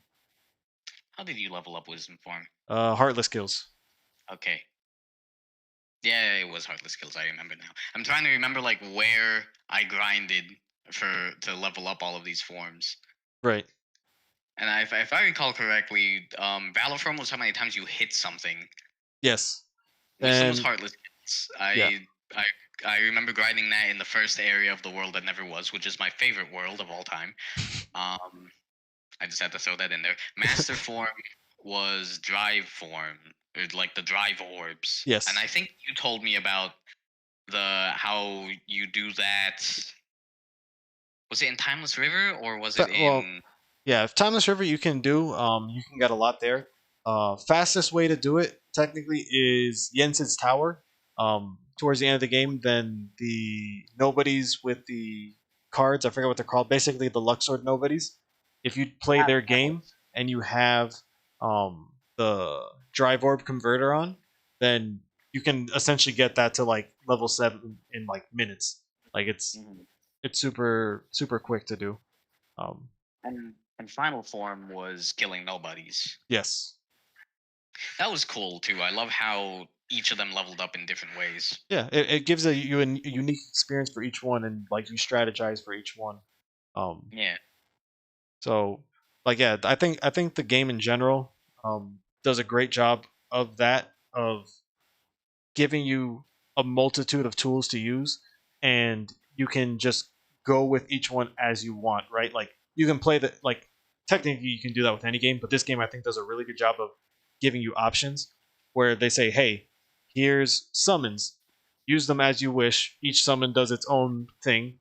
How did you level up wisdom form? Heartless kills. Okay. Yeah, it was Heartless Kills. I remember now. I'm trying to remember like where I grinded for to level up all of these forms. Right. And if I recall correctly, Valor Form was how many times you hit something. Yes. Wisdom was And Heartless Kills. yeah. I remember grinding that in the first area of the world that never was, which is my favorite world of all time. Um, I just had to throw that in there. Master Form was Drive Form, or like the Drive Orbs, and Yes. I think you told me about the how you do that. Was it in Timeless River or was it Well, in? yeah. If Timeless River you can do, you can get a lot there. Fastest way to do it technically is Jensen's Tower. Towards the end of the game, then the nobodies with the cards. I forget what they're called. Basically, the Luxord nobodies. If you play Ah, the their game Pebbles. and you have um the drive orb converter on, then you can essentially get that to like level 7 in like minutes. Like Mhm. it's super quick to do. Um, And final form was killing nobodies. yes, That was cool too. I love how each of them leveled up in different ways. yeah, it gives a unique experience for each one, and like you strategize for each one. Um, Yeah. so like yeah, I think the game in general does a great job of that of giving you a multitude of tools to use, and you can just go with each one as you want, right? Like you can play the like technically you can do that with any game, but this game I think does a really good job of giving you options where they say, "Hey, here's summons. Use them as you wish. Each summon does its own thing.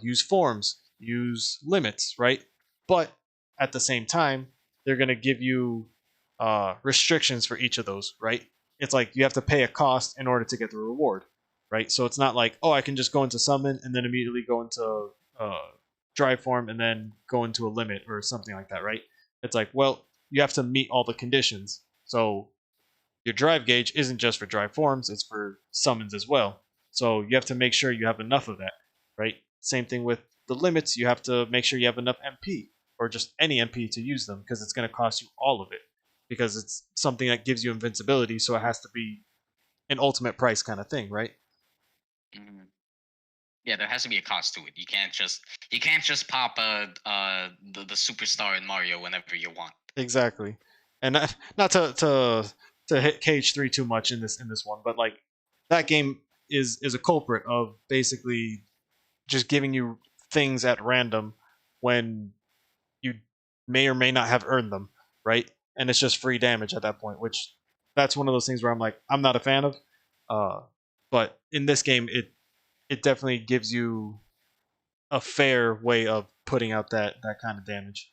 Use forms, use limits, right? But at the same time, they're going to give you restrictions for each of those, right? It's like you have to pay a cost in order to get the reward, right? So it's not like, oh, I can just go into summon and then immediately go into drive form and then go into a limit or something like that, right? It's like, well, you have to meet all the conditions. So your drive gauge isn't just for drive forms, it's for summons as well. So you have to make sure you have enough of that, right? Same thing with the limits, you have to make sure you have enough MP or just any MP to use them because it's going to cost you all of it because it's something that gives you invincibility, so it has to be an ultimate price kind of thing, right? Mhm. Yeah, there has to be a cost to it. You can't just pop the superstar in Mario whenever you want. Exactly. And not to hit Cage 3 too much in this one, but like that game is a culprit of basically just giving you things at random when you may or may not have earned them, right? And it's just free damage at that point, which that's one of those things where I'm like, I'm not a fan of. Uh, but in this game, it definitely gives you a fair way of putting out that kind of damage.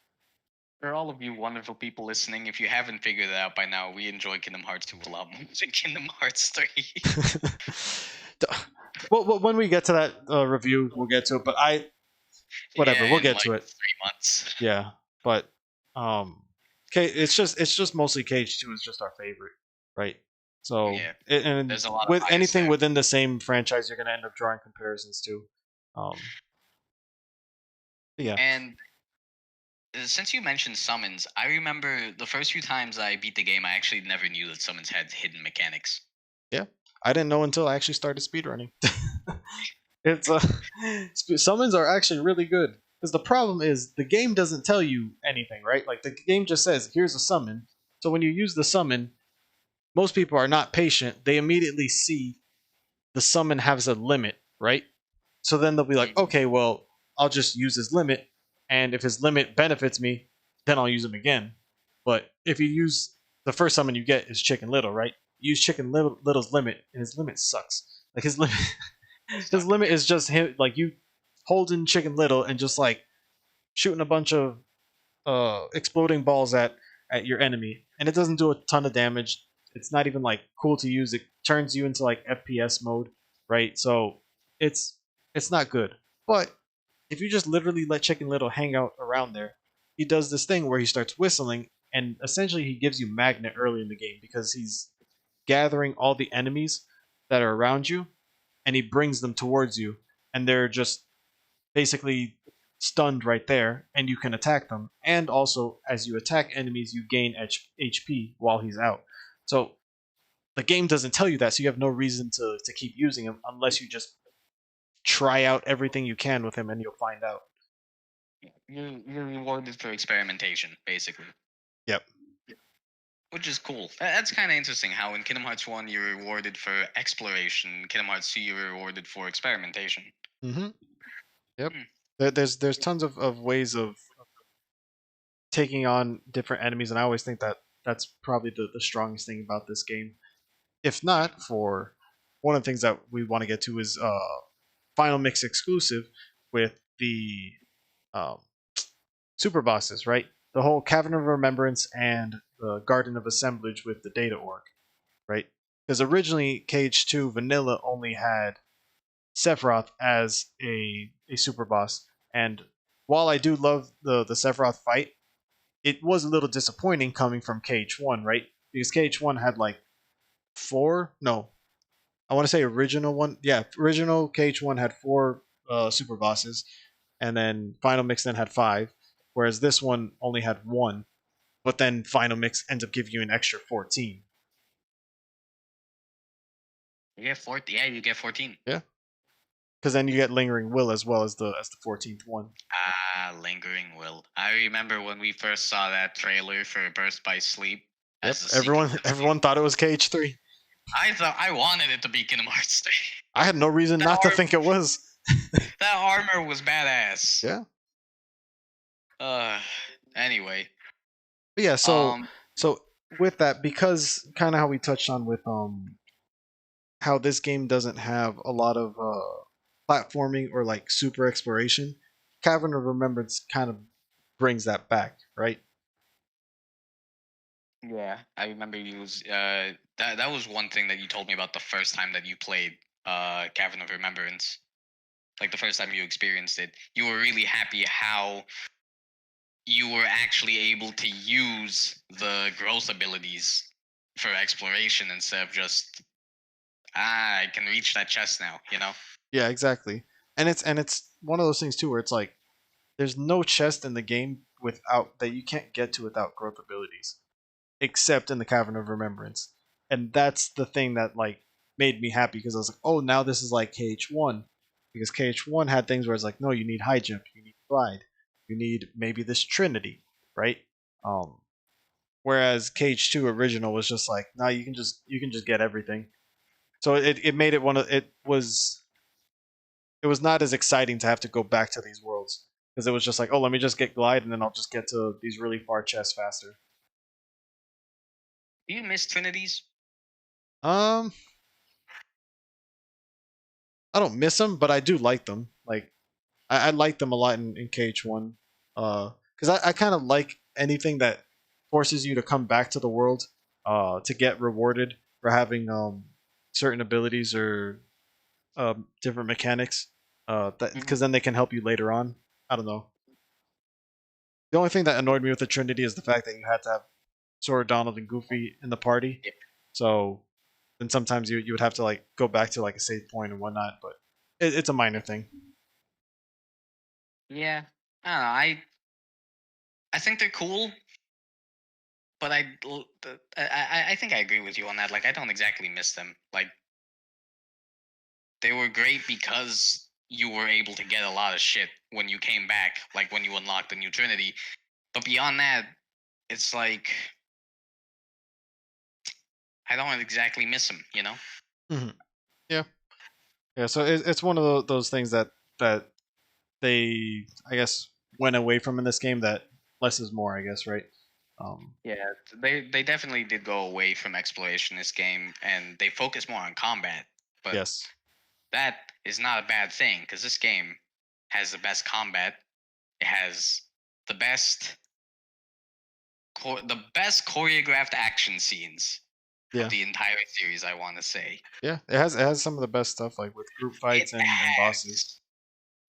For all of you wonderful people listening, if you haven't figured it out by now, we enjoy Kingdom Hearts 2 a lot more than Kingdom Hearts 3. Well, when we get to that review, we'll get to it. But whatever, Yeah, we'll in get like to it. 3 months. Yeah, but okay, it's just mostly Cage 2 is just our favorite, right? So Yeah, and there's a lot of with bias anything there. within the same franchise, you're gonna end up drawing comparisons to. Um, yeah, And since you mentioned summons, I remember the first few times I beat the game, I actually never knew that summons had hidden mechanics. yeah. I didn't know until I actually started speedrunning. It's summons are actually really good because the problem is the game doesn't tell you anything, right? Like the game just says here's a summon. So when you use the summon, most people are not patient. They immediately see the summon has a limit, right? So then they'll be like, Mhm. okay, well, I'll just use his limit, and if his limit benefits me, then I'll use him again. But if you use the first summon you get is Chicken Little, right? Use Little's limit, and his limit sucks. Like his limit, Does his suck. limit is just him, like you holding Chicken Little and just like shooting a bunch of exploding balls at your enemy, and it doesn't do a ton of damage. It's not even like cool to use. It turns you into like FPS mode, right? So it's it's not good. But if you just literally let Chicken Little hang out around there, he does this thing where he starts whistling, and essentially he gives you magnet early in the game because he's gathering all the enemies that are around you, and he brings them towards you, and they're just basically stunned right there, and you can attack them. And also, as you attack enemies, you gain HP while he's out. So the game doesn't tell you that, so you have no reason to keep using him unless you just try out everything you can with him, and you'll find out. You're rewarded for experimentation, basically, Yep. which is cool. That's kind of interesting. How in Kingdom Hearts 1 you're rewarded for exploration, in Kingdom Hearts 2 you're rewarded for experimentation. Mm-hmm. Yep. Hmm. There's tons of ways of taking on different enemies, and I always think that that's probably the strongest thing about this game. If not for one of the things that we want to get to is final mix exclusive with the um, super bosses, right? The whole Cavern of Remembrance and the Garden of Assemblage with the Data Org, right? Because originally Cage 2 Vanilla only had Sephiroth as a super boss, and while I do love the Sephiroth fight, it was a little disappointing coming from KH1, right? Because KH1 had like four, no, I want to say original one. Yeah, original KH1 had four super bosses, and then Final Mix then had five, whereas this one only had one. But then Final Mix ends up giving you an extra 14. You get 14. Yeah, you get 14. Yeah, because then you get Lingering Will as well as the 14th one. Ah, Lingering Will. I remember when we first saw that trailer for Burst by Sleep as Yep, the sequel everyone to this game. everyone thought it was KH3. I thought I wanted it to be Kingdom Hearts 3. I had no reason That not to think it was. that armor was badass. Yeah. Uh, anyway. But yeah, so Um, so with that, because kind of how we touched on with how this game doesn't have a lot of platforming or like super exploration, Cavern of Remembrance kind of brings that back, right? yeah, I remember you was that was one thing that you told me about the first time that you played Cavern of Remembrance. Like the first time you experienced it, you were really happy how you were actually able to use the growth abilities for exploration instead of just I can reach that chest now, you know? Yeah, exactly. And it's one of those things too where it's like there's no chest in the game without that you can't get to without growth abilities, except in the Cavern of Remembrance. And that's the thing that like made me happy because I was like, oh, now this is like KH1 because KH1 had things where it's like, no, you need high jump, you need glide, you need maybe this Trinity, right? Um, whereas KH2 original was just like, no, you can just get everything. So it made it one of it was not as exciting to have to go back to these worlds because it was just like, oh, let me just get glide and then I'll just get to these really far chests faster. Do you miss Trinities? Um, I don't miss them, but I do like them. Like I like them a lot in KH1. Because I kind of like anything that forces you to come back to the world to get rewarded for having certain abilities or different mechanics. That Mm-hmm. because then they can help you later on. I don't know. The only thing that annoyed me with the Trinity is the fact that you had to have Sora, Donald, and Goofy in the party. Yep. So then sometimes you would have to like go back to like a save point and whatnot. But it's a minor thing. Yeah. I don't know. I think they're cool, but I think I agree with you on that. Like I don't exactly miss them. Like they were great because you were able to get a lot of shit when you came back, like when you unlocked the new Trinity. But beyond that, it's like I don't exactly miss them, you know? Hmm. Yeah, yeah. So it's one of those things that they I guess went away from in this game that less is more. I guess right. Um, Yeah, they definitely did go away from exploration this game, and they focus more on combat. But yes. that is not a bad thing because this game has the best combat. It has the best the best choreographed action scenes of Yeah. the entire series. I want to say Yeah. It has some of the best stuff like with group it fights and bosses.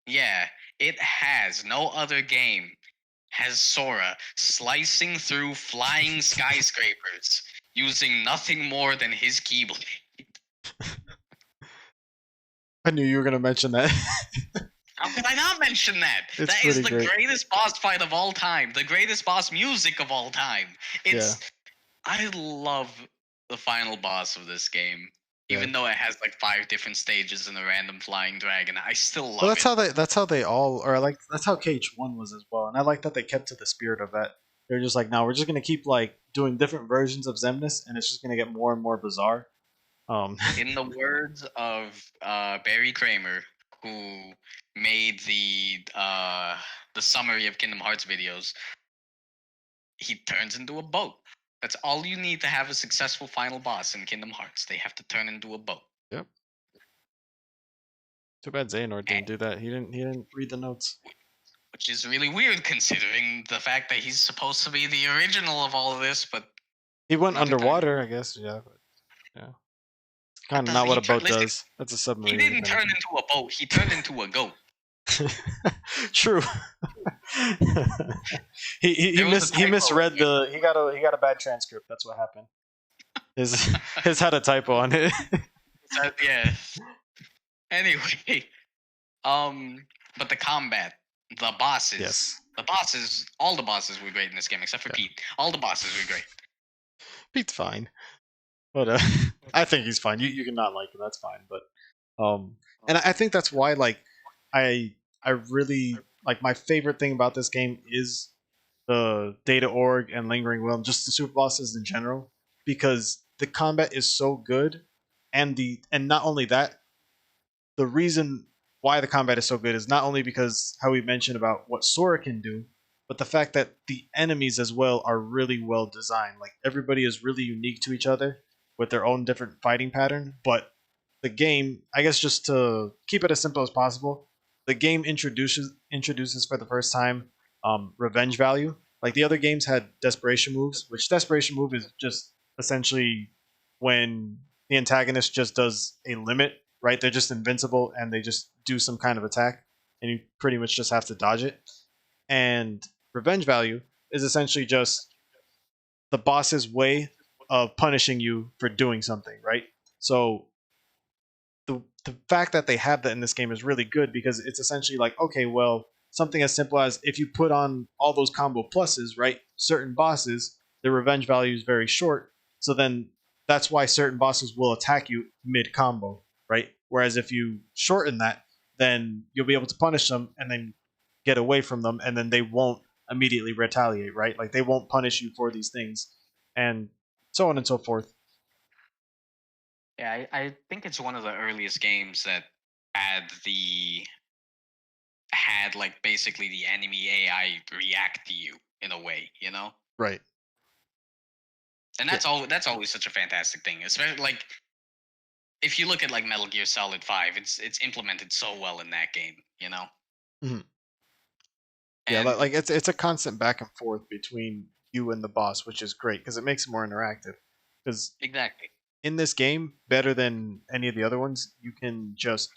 has. Yeah, it has. No other game has Sora slicing through flying skyscrapers using nothing more than his keyblade. I knew you were gonna mention that. How could I not mention that? It's That is pretty the great. greatest boss fight of all time. The greatest boss music of all time. Yeah. It's I love the final boss of this game. Yeah. Even though it has like 5 different stages and a random flying dragon, I still Well, love that's it. how they all or like that's how KH1 was as well, and I like that they kept to the spirit of that. They're just like, now we're just gonna keep like doing different versions of Zemnis, and it's just gonna get more and more bizarre. Um, In the words of Barry Kramer, who made the summary of Kingdom Hearts videos, he turns into a boat. That's all you need to have a successful final boss in Kingdom Hearts. They have to turn into a boat. yep. Too bad Xehanort Eh, didn't do that. He didn't read the notes. which is really weird considering the fact that he's supposed to be the original of all of this, but He went another time. underwater, I guess. Yeah, but yeah, That kind of doesn't not what he a boat listen, does. That's a he submarine, if didn't turn anything. into a boat, he turned into a goat. True. he There was a mis he typo. misread the he got a bad transcript. That's what happened. His his had a typo on it. Yeah. Anyway, um, but the combat, the bosses, Yes. all the bosses were great in this game except for Yeah. Pete. All the bosses were great. Pete's fine, but I think he's fine. You can not like him. That's fine. But and I think that's why I I really like my favorite thing about this game is the Data Org and Lingering Will, and just the super bosses in general, because the combat is so good, and not only that, the reason why the combat is so good is not only because how we mentioned about what Sora can do, but the fact that the enemies as well are really well designed. Like everybody is really unique to each other with their own different fighting pattern. But the game, I guess, just to keep it as simple as possible, the game introduces for the first time revenge value. Like the other games had desperation moves, which desperation move is just essentially when the antagonist just does a limit, right? They're just invincible and they just do some kind of attack, and you pretty much just have to dodge it. And revenge value is essentially just the boss's way of punishing you for doing something, right? So the fact that they have that in this game is really good because it's essentially like, okay, well, something as simple as if you put on all those combo pluses, right? Certain bosses, their revenge value is very short. So then that's why certain bosses will attack you mid combo, right? Whereas if you shorten that, then you'll be able to punish them and then get away from them, and then they won't immediately retaliate, right? Like they won't punish you for these things, and so on and so forth. Yeah, I think it's one of the earliest games that had the had like basically the enemy AI react to you in a way, you know? Right. And Yeah. that's always such a fantastic thing. Especially like if you look at like Metal Gear Solid 5, it's implemented so well in that game, you know? Mhm. Yeah, And it's a constant back and forth between you and the boss, which is great because it makes it more interactive. Because exactly. in this game, better than any of the other ones, you can just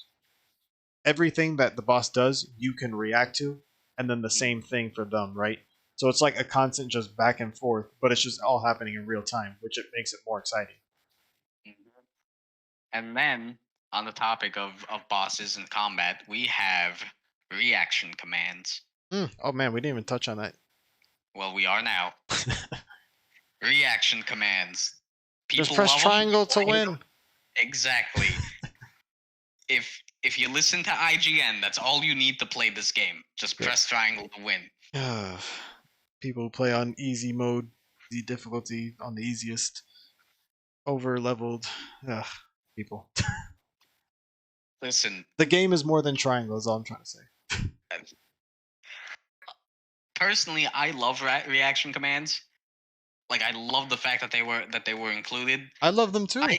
everything that the boss does, you can react to, and then the same Mhm. thing for them, right? So it's like a constant just back and forth, but it's just all happening in real time, which it makes it more exciting. Mhm. And then on the topic of bosses and combat, we have reaction commands. Oh man, we didn't even touch on that. Well, we are now. Reaction commands. Just People press love them, triangle people to hate them. win. Exactly. If you listen to IGN, that's all you need to play this game. Just Yeah. press triangle to win. People who play on easy mode, easy difficulty on the easiest, over leveled. Ugh, people. Listen, The game is more than triangle. Is all I'm trying to say. uh, personally, I love reaction commands. Like I love the fact that they were included. I love them I too.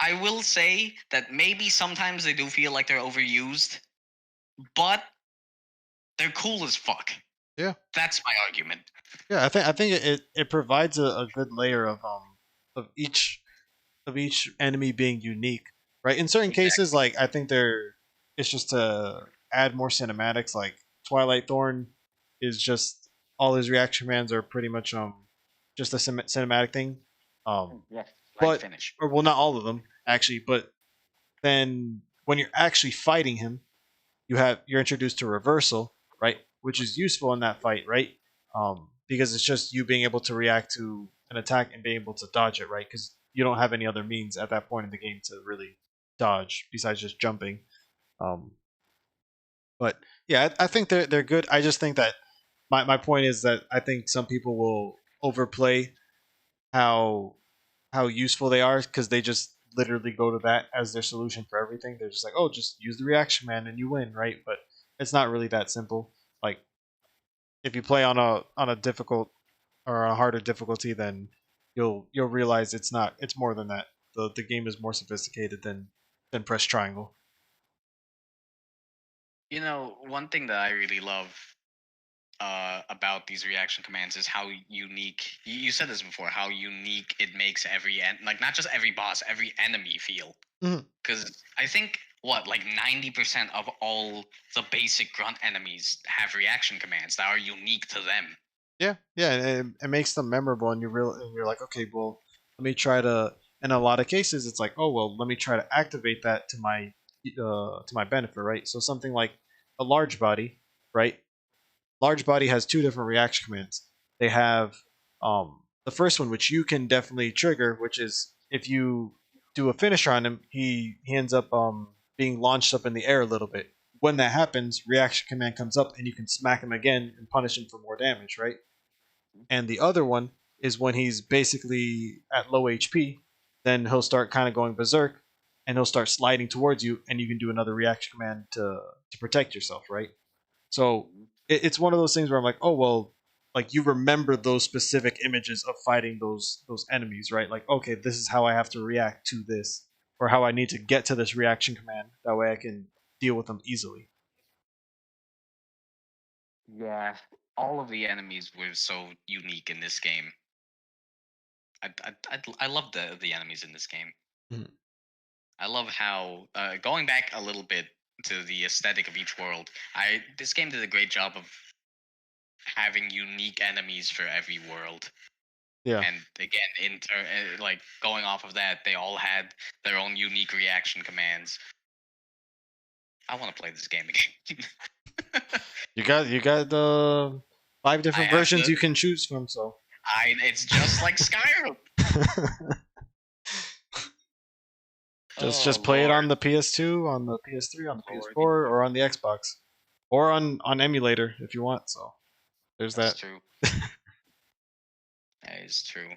I will say that maybe sometimes they do feel like they're overused, but they're cool as fuck. Yeah, That's my argument. yeah. I think it provides a good layer of each enemy being unique, right? In certain cases, Exactly. like I think they're it's just to add more cinematics. Like Twilight Thorn is just all his reaction commands are pretty much just a cinematic thing. Yes. Right But finish. or well, not all of them actually, but then when you're actually fighting him, you're introduced to reversal, right? Which is useful in that fight, right? Because it's just you being able to react to an attack and being able to dodge it, right? Because you don't have any other means at that point in the game to really dodge besides just jumping. Um, but yeah, I think they're good. I just think that my point is that I think some people will overplay how how useful they are because they just literally go to that as their solution for everything. They're just like, oh, just use the reaction man and you win, right? But it's not really that simple. Like if you play on a difficult or a harder difficulty, then you'll realize it's not. It's more than that. The game is more sophisticated than press triangle. You know, one thing that I really love about these reaction commands is how unique. You said this before. How unique it makes like not just every boss, every enemy feel. Mhm. Because I think what like 90% of all the basic grunt enemies have reaction commands that are unique to them. Yeah, yeah, and it makes them memorable, and you're like, okay, well, let me try to. In a lot of cases, it's like, oh well, let me try to activate that to my benefit, right? So something like a large body, right? Large body has two different reaction commands. They have the first one, which you can definitely trigger, which is if you do a finisher on him, he ends up being launched up in the air a little bit. When that happens, reaction command comes up, and you can smack him again and punish him for more damage, right? And the other one is when he's basically at low HP, then he'll start kind of going berserk, and he'll start sliding towards you, and you can do another reaction command to protect yourself, right? So it's one of those things where I'm like, oh well, like you remember those specific images of fighting those enemies, right? Like, okay, this is how I have to react to this, or how I need to get to this reaction command. That way, I can deal with them easily. Yeah, all of the enemies were so unique in this game. I love the enemies in this game. Mhm. I love how going back a little bit to the aesthetic of each world. I This game did a great job of having unique enemies for every world. Yeah, And again, like going off of that, they all had their own unique reaction commands. I want to play this game again. you got the five I different have versions to. you can choose from. So It's just like Skyrim. just Oh play it Lord, on the PS2, on the PS3, on the Lordy, PS4, or on Lordy. the Xbox, or on emulator if you want. So there's That's that. true. That is true.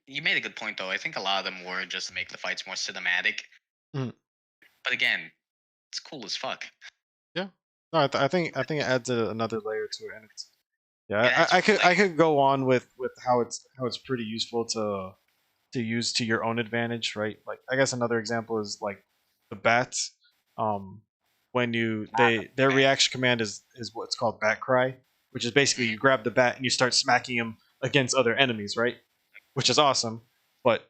You made a good point though. I think a lot of them were just to make the fights more cinematic. Mhm. But again, it's cool as fuck. Yeah. No, I think it adds another layer to it, and it's It yeah. adds I flair. could go on with how it's pretty useful to use to your own advantage, right? Like I guess another example is like the bats. Um, when you Ah, their man. reaction command is what's called bat cry, which is basically Mm, you grab the bat and you start smacking him against other enemies, right? Which is awesome, but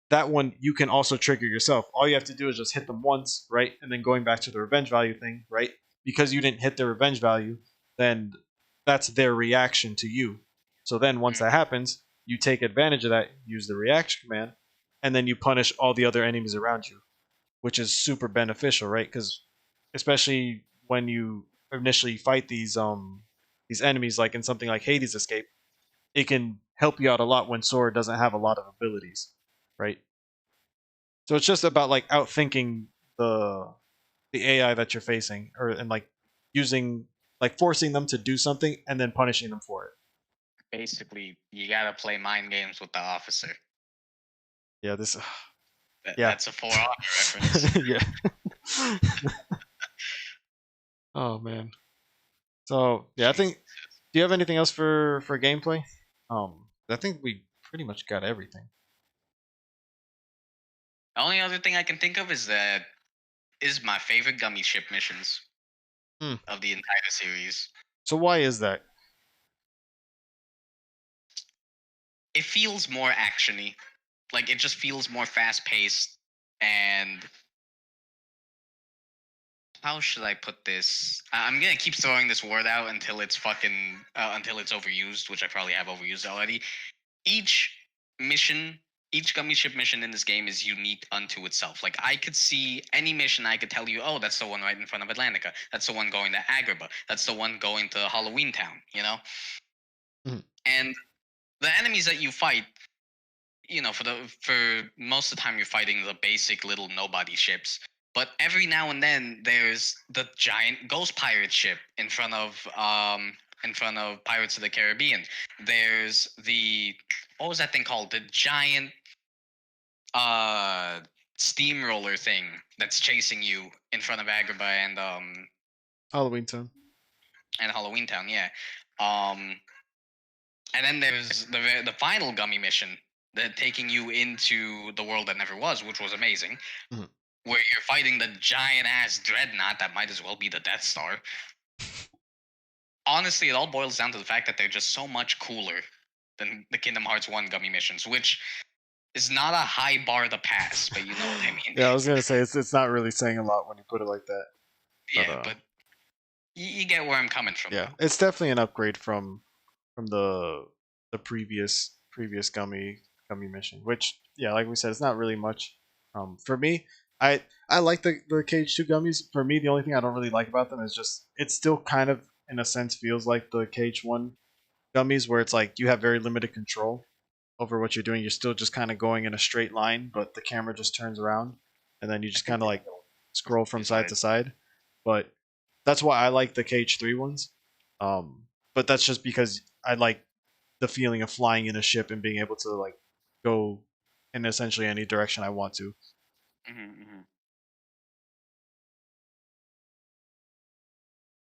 that one you can also trigger yourself. All you have to do is just hit them once, right? And then going back to the revenge value thing, right? Because you didn't hit their revenge value, then that's their reaction to you. So then once that mm. happens, you take advantage of that, use the reaction command, and then you punish all the other enemies around you, which is super beneficial, right? Because especially when you initially fight these enemies, like in something like Hades Escape, it can help you out a lot when Sora doesn't have a lot of abilities, right? So it's just about like outthinking the the AI that you're facing, or and like using like forcing them to do something and then punishing them for it. Basically, you gotta play mind games with the officer. Yeah, this. That, Yeah, that's a For Honor reference. yeah. Oh man. So yeah, I Jesus. think. Do you have anything else for gameplay? I think we pretty much got everything. The only other thing I can think of is that is my favorite gummy ship missions Hmm. of the entire series. So why is that? It feels more actiony. Like it just feels more fast paced. And how should I put this? I'm gonna keep throwing this word out until it's fucking until it's overused, which I probably have overused already. Each mission, each gummy ship mission in this game is unique unto itself. Like I could see any mission, I could tell you, oh, that's the one right in front of Atlantica. That's the one going to Agrabah. That's the one going to Halloween Town. Mhm. And the enemies that you fight, for most of the time you're fighting the basic little nobody ships. But every now and then there's the giant ghost pirate ship in front of Pirates of the Caribbean. There's the what was that thing called? The giant uh steamroller thing that's chasing you in front of Agrabah Halloween Town. and Halloween Town, yeah. Um and then there's the final gummy mission that taking you into the world that never was, which was amazing, Mhm. where you're fighting the giant ass dreadnought that might as well be the Death Star. Honestly, it all boils down to the fact that they're just so much cooler than the Kingdom Hearts 1 gummy missions, which is not a high bar to pass, but you know what I mean. Yeah, I was gonna say it's not really saying a lot when you put it like that, but Yeah, but you get where I'm coming from, yeah, though. it's definitely an upgrade from. from the previous gummy mission. Which yeah, like we said, it's not really much. For me, I like the Cage 2 gummies. For me, the only thing I don't really like about them is just it still kind of in a sense feels like the Cage 1 gummies, where it's like you have very limited control over what you're doing. You're still just kind of going in a straight line, but the camera just turns around, and then you just kind of like scroll from side to side. But that's why I like the Cage 3 ones. Um, but that's just because I like the feeling of flying in a ship and being able to like go in essentially any direction I want to. Mm-hmm.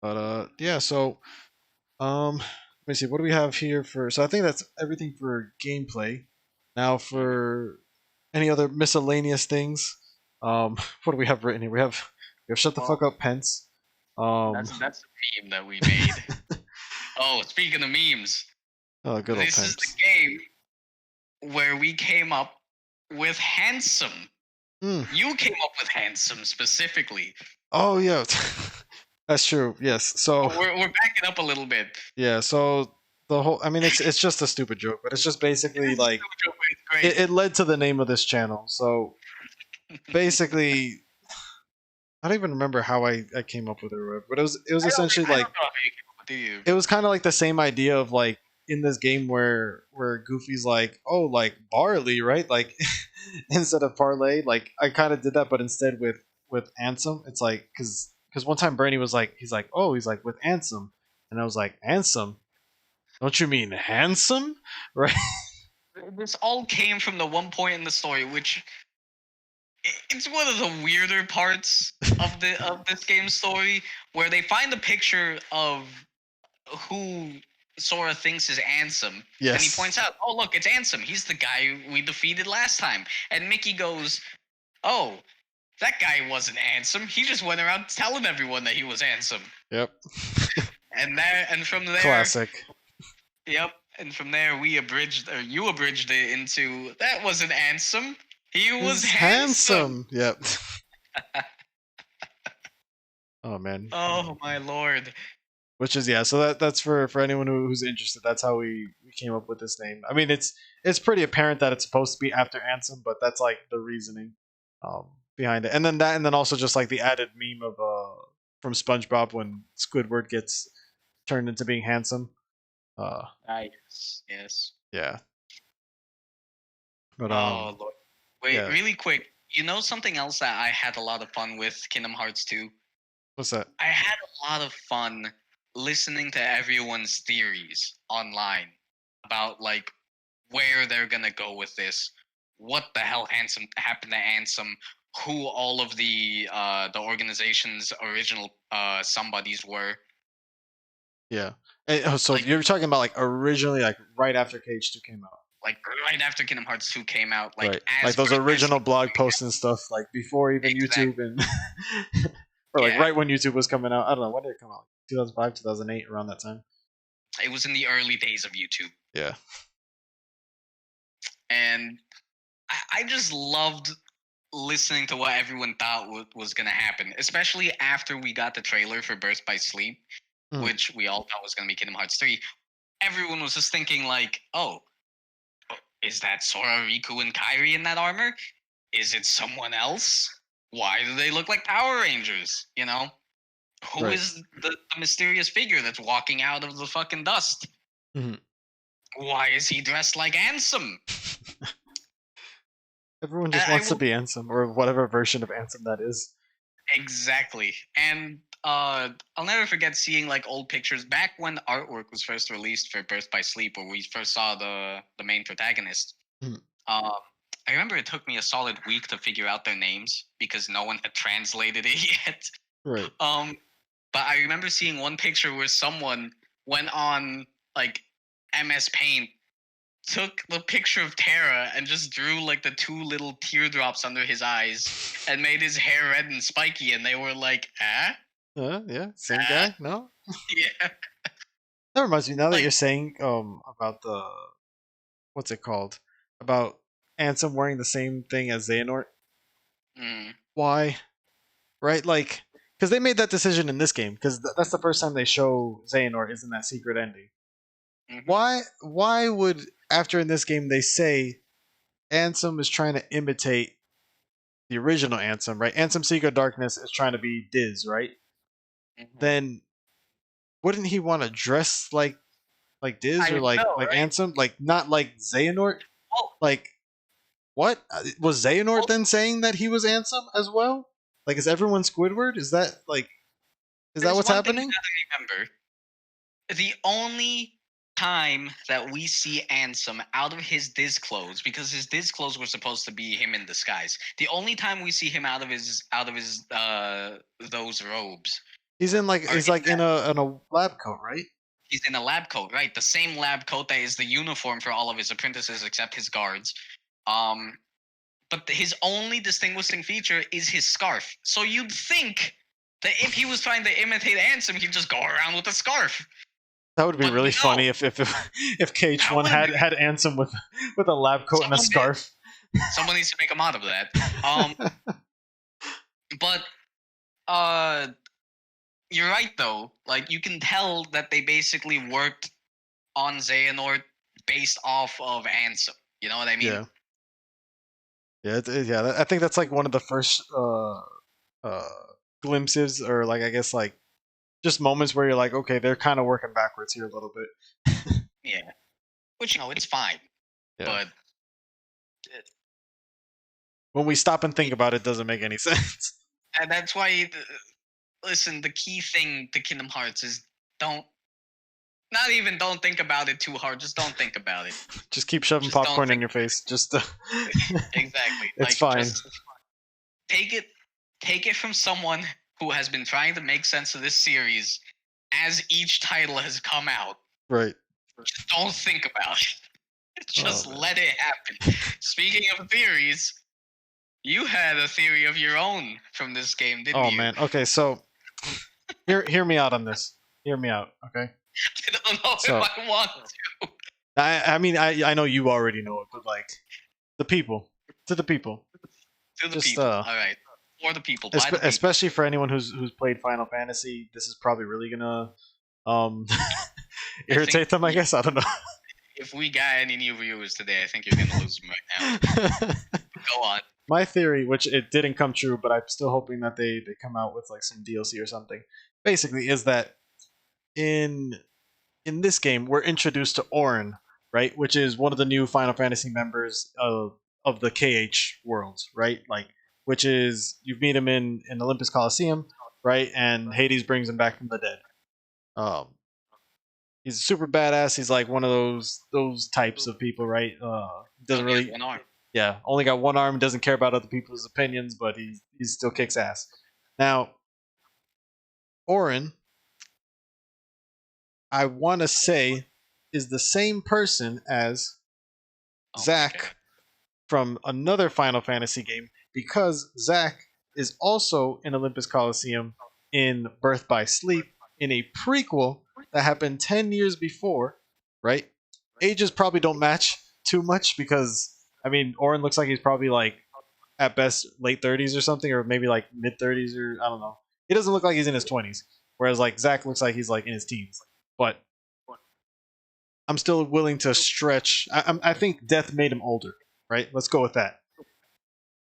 But yeah. So let me see. What do we have here for? So I think that's everything for gameplay. Now Mm-hmm. for any other miscellaneous things. What do we have written here? We have shut the fuck Well, up, Pence. Um, that's the meme that we made. Oh, speaking of memes, oh, good old this is Pence. the game where we came up with Hansem. Mm. You came up with Hansem specifically. Oh yeah, that's true. Yes. So But we're backing up a little bit. yeah. So the whole. I mean, it's just a stupid joke, but it's just It basically is a like stupid joke, but it's great. it led to the name of this channel. So basically, I don't even remember how I came up with it, or whatever, but it was essentially I don't like know how you came up with it it was kind of like the same idea of like in this game where Goofy's like, oh, like barley, right? Like instead of parlay, like I kind of did that, but instead with Ansem, it's like because one time Bernie was like, he's like with Ansem, and I was like, Ansem, don't you mean handsome, right? This all came from the one point in the story, which it's one of the weirder parts of this game's story, where they find a picture of who Sora thinks is Ansem, and he Yes. points out, "Oh, look, it's Ansem. He's the guy we defeated last time." And Mickey goes, "Oh, that guy wasn't Ansem. He just went around telling everyone that he was Ansem." Yep. And from there, Classic. yep, and from there we abridged, or you abridged it into, "That wasn't Ansem. He was He's handsome." handsome. Yep. Oh man. Oh my lord. Which is yeah, so that's for anyone who's interested. That's how we came up with this name. I mean, it's pretty apparent that it's supposed to be after Ansem, but that's like the reasoning behind it. And then that, and then also just like the added meme of from SpongeBob when Squidward gets turned into being handsome. Yes, yes. Yeah, but Oh lord. Wait, yeah. really quick. You know something else that I had a lot of fun with Kingdom Hearts 2? What's that? I had a lot of fun listening to everyone's theories online about like where they're gonna go with this, what the hell Handsome happened to Ansem, who all of the organization's original somebodies were. Yeah. Oh, so Like you're talking about like originally, like right after Cage 2 came out, like right after Kingdom Hearts 2 came out, like right? Like as those Birth by original Sleep was blog coming posts and stuff, like before out. even YouTube Exactly. and or like Yeah. right when YouTube was coming out. I don't know when did it come out. 2005, 2008, around that time. It was in the early days of YouTube. Yeah. And I just loved listening to what everyone thought was going to happen, especially after we got the trailer for Birth by Sleep, Mm, which we all thought was going to be Kingdom Hearts 3. Everyone was just thinking, like, oh, is that Sora, Riku, and Kairi in that armor? Is it someone else? Why do they look like Power Rangers? You know? Who right. is the mysterious figure that's walking out of the fucking dust? Mhm. Why is he dressed like Ansem? Everyone just I wants to will be Ansem or whatever version of Ansem that is. exactly. And I'll never forget seeing like old pictures back when artwork was first released for Birth by Sleep, where we first saw the main protagonist. Mhm. Um, I remember it took me a solid week to figure out their names because no one had translated it yet. Right. Um, but I remember seeing one picture where someone went on like MS Paint, took the picture of Terra and just drew like the two little teardrops under his eyes and made his hair red and spiky, and they were like, ah, Yeah. Same ah, guy. No. yeah, That reminds me. Now that like you're saying about the what's it called about Ansem wearing the same thing as Xehanort. mm, Why? Right? Like because they made that decision in this game because that's the first time they show Xehanort is in that secret ending. Hmm. Why would after in this game they say Ansem is trying to imitate the original Ansem, right? Ansem Seeker Darkness is trying to be Diz, right? Hmm. Then wouldn't he want to dress like Diz I or know, like right? Ansem, like not like Xehanort? Well, Like what was Xehanort well, then saying that he was Ansem as well? Like is everyone Squidward? Is that there's what's one thing you happening? gotta remember. The only time that we see Ansem out of his Diz clothes, because his Diz clothes were supposed to be him in disguise. The only time we see him out of his those robes are He's in like that in a lab coat, right? he's in a lab coat, right? The same lab coat that is the uniform for all of his apprentices except his guards. Um, but his only distinguishing feature is his scarf. So you'd think that if he was trying to imitate Ansem, he'd just go around with a scarf. That would be But really no, funny if that KH1 would have been had Ansem with a lab coat and a someone did. scarf. Someone needs to make a mod of that. Um, but uh, you're right though. Like you can tell that they basically worked on Xehanort based off of Ansem. You know what I mean? Yeah, yeah, yeah. I think that's like one of the first uh, glimpses, or like I guess like just moments where you're like, okay, they're kind of working backwards here a little bit. Yeah. Which it's fine, Yeah, but uh, when we stop and think y- about it, doesn't make any sense. and that's why. Listen, the key thing to Kingdom Hearts is don't not even don't think about it too hard. Just don't think about it. Just keep shoving Just don't popcorn in think your face. Just exactly. it's Like fine. just take it take it from someone who has been trying to make sense of this series as each title has come out. Right. Just don't think about it. Oh Just man. let it happen. Speaking of theories, you had a theory of your own from this game, didn't Oh you? man. Okay, so hear me out on this. Hear me out. Okay. I don't know if So I want to. I mean I know you already know it, but like the people, to the people, To the just people. All right. For the people, by the people. especially for anyone who's played Final Fantasy, this is probably really gonna um I think irritate them. I guess I don't know. if we got any new viewers today, I think you're gonna lose them right now. Go on. My theory, which it didn't come true, but I'm still hoping that they come out with like some DLC or something. Basically, is that in in this game we're introduced to Auron, right, which is one of the new Final Fantasy members of the KH world, right? Like, which is you meet him in Olympus Coliseum, right? And Hades brings him back from the dead. Um, he's super badass. He's like one of those types of people, right? He Doesn't only has really, one arm. yeah, only got one arm. Doesn't care about other people's opinions, but he still kicks ass. Now, Auron, I want to say, is the same person as Oh my god. Zack from another Final Fantasy game because Zack is also in Olympus Coliseum in Birth by Sleep in a prequel that happened 10 years before, right? Ages probably don't match too much because, I mean, Orin looks like he's probably like at best late 30s or something, or maybe like mid 30s, or I don't know. He doesn't look like he's in his 20s, whereas like Zack looks like he's like in his teens. But I'm still willing to stretch. I think Death made him older, right? Let's go with that.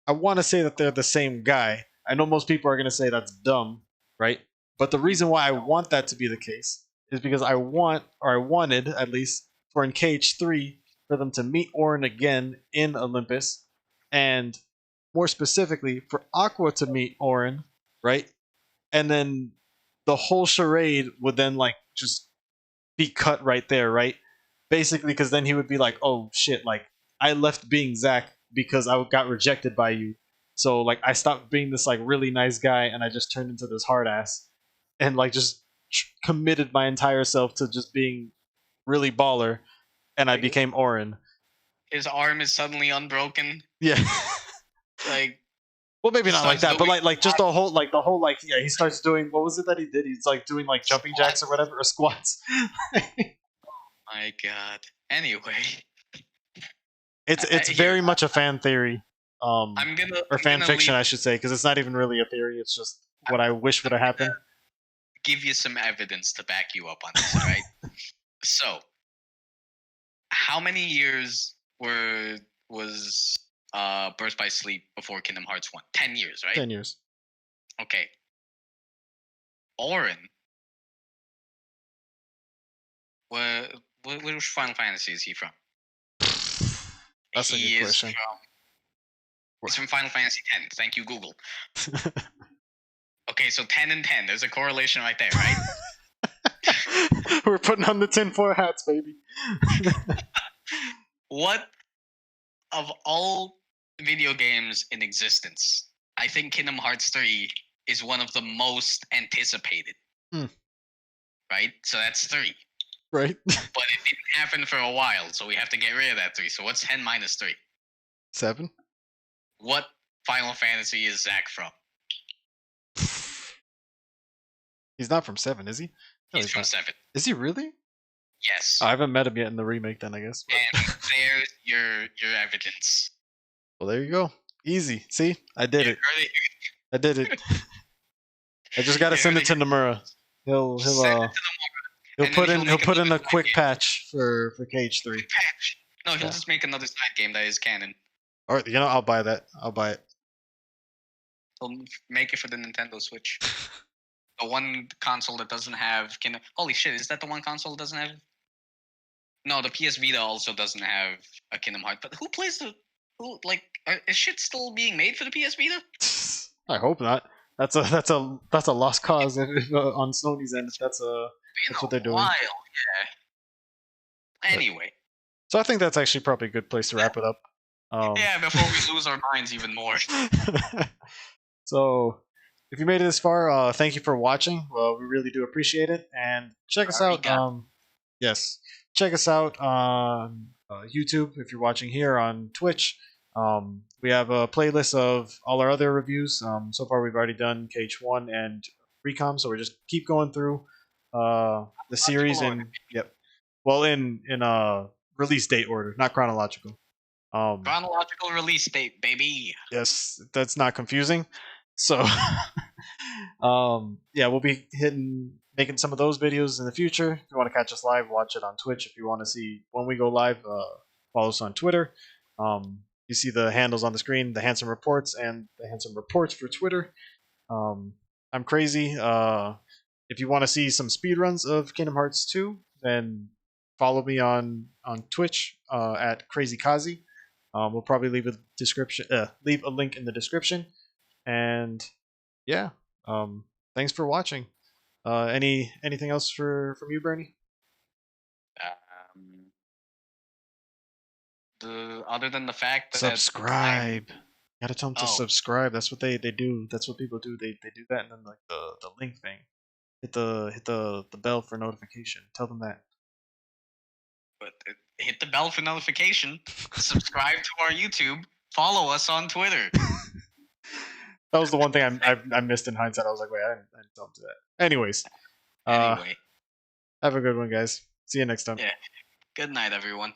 I want to say that they're the same guy. I know most people are going to say that's dumb, right? But the reason why I want that to be the case is because I wanted at least for in KH3 for them to meet Orin again in Olympus, and more specifically for Aqua to meet Orin, right? And then the whole charade would then like just be cut right there, right? Basically, because then he would be like, "Oh shit! Like I left being Zack because I got rejected by you. So like I stopped being this like really nice guy and I just turned into this hard ass and like just committed my entire self to just being really baller, and I Like became Orin." his arm is suddenly unbroken. Yeah. Like Well, maybe not like starts that, doing but like just the whole like yeah, he starts doing what was it that he did? He's like doing like jumping jacks or squats. whatever or squats. My god. Anyway, It's here very much a fan theory, I'm gonna or I'm fan gonna fiction, leave. I should say, because it's not even really a theory. It's just what I wish would I'm have gonna happened. give you some evidence to back you up on this. All right. So how many years was Birth by Sleep before Kingdom Hearts 1? 10 years, right? 10 years. Okay. Orin, which Final Fantasy is he from? That's a good question. He's from Final Fantasy X. Thank you, Google. Okay, so 10 and 10. There's a correlation right there, right? We're putting on the tinfoil hats, baby. What of all video games in existence, I think Kingdom Hearts 3 is one of the most anticipated. Right? So that's 3. Right. But it didn't happen for a while, so we have to get rid of that 3. So what's 10 minus 3? 7. What Final Fantasy is Zack from? He's not from 7, is he? No, He's from not. 7. Is he really? Yes. I haven't met him yet in the remake, then I guess. But. And there's your evidence. Well, there you go. Easy. See, I did it. I did it. I just gotta send it to Nomura. He'll put in a quick patch for KH3. Patch. No, he'll just make another side game that is canon. All right, I'll buy that. I'll buy it. He'll make it for the Nintendo Switch. The one console that doesn't have holy shit, is that the one console that doesn't have? No, the PS Vita also doesn't have a Kingdom Hearts. But who plays is shit still being made for the PS Vita? I hope not. That's a lost cause if, on Sony's end. That's what they're doing. While, yeah. Anyway. So I think that's actually probably a good place to wrap it up. Yeah, before we lose our minds even more. So, if you made it this far, thank you for watching. Well, we really do appreciate it, and check us out. Yes, check us out on YouTube if you're watching here, on Twitch. We have a playlist of all our other reviews. So far, we've already done KH1 and Recom, so we're just keep going through the series in release date order, not chronological. Chronological release date, baby. Yes, that's not confusing. So, we'll be making some of those videos in the future. If you want to catch us live, watch it on Twitch. If you want to see when we go live, follow us on Twitter. You see the handles on the screen, the Hansem Reports and the Hansem Reports for Twitter. I'm crazy. If you want to see some speedruns of Kingdom Hearts 2, then follow me on Twitch at CrazyKazi. We'll probably leave a link in the description. And yeah, thanks for watching. Anything else from you, Bernie? Other than the fact that subscribe. You gotta tell them to subscribe. That's what they do. That's what people do. They do that, and then like the link thing. Hit the bell for notification. Tell them that. But hit the bell for notification. Subscribe to our YouTube. Follow us on Twitter. That was the one thing I missed in hindsight. I was like, wait, I didn't tell them to that. Anyways, anyway, have a good one, guys. See you next time. Yeah. Good night, everyone.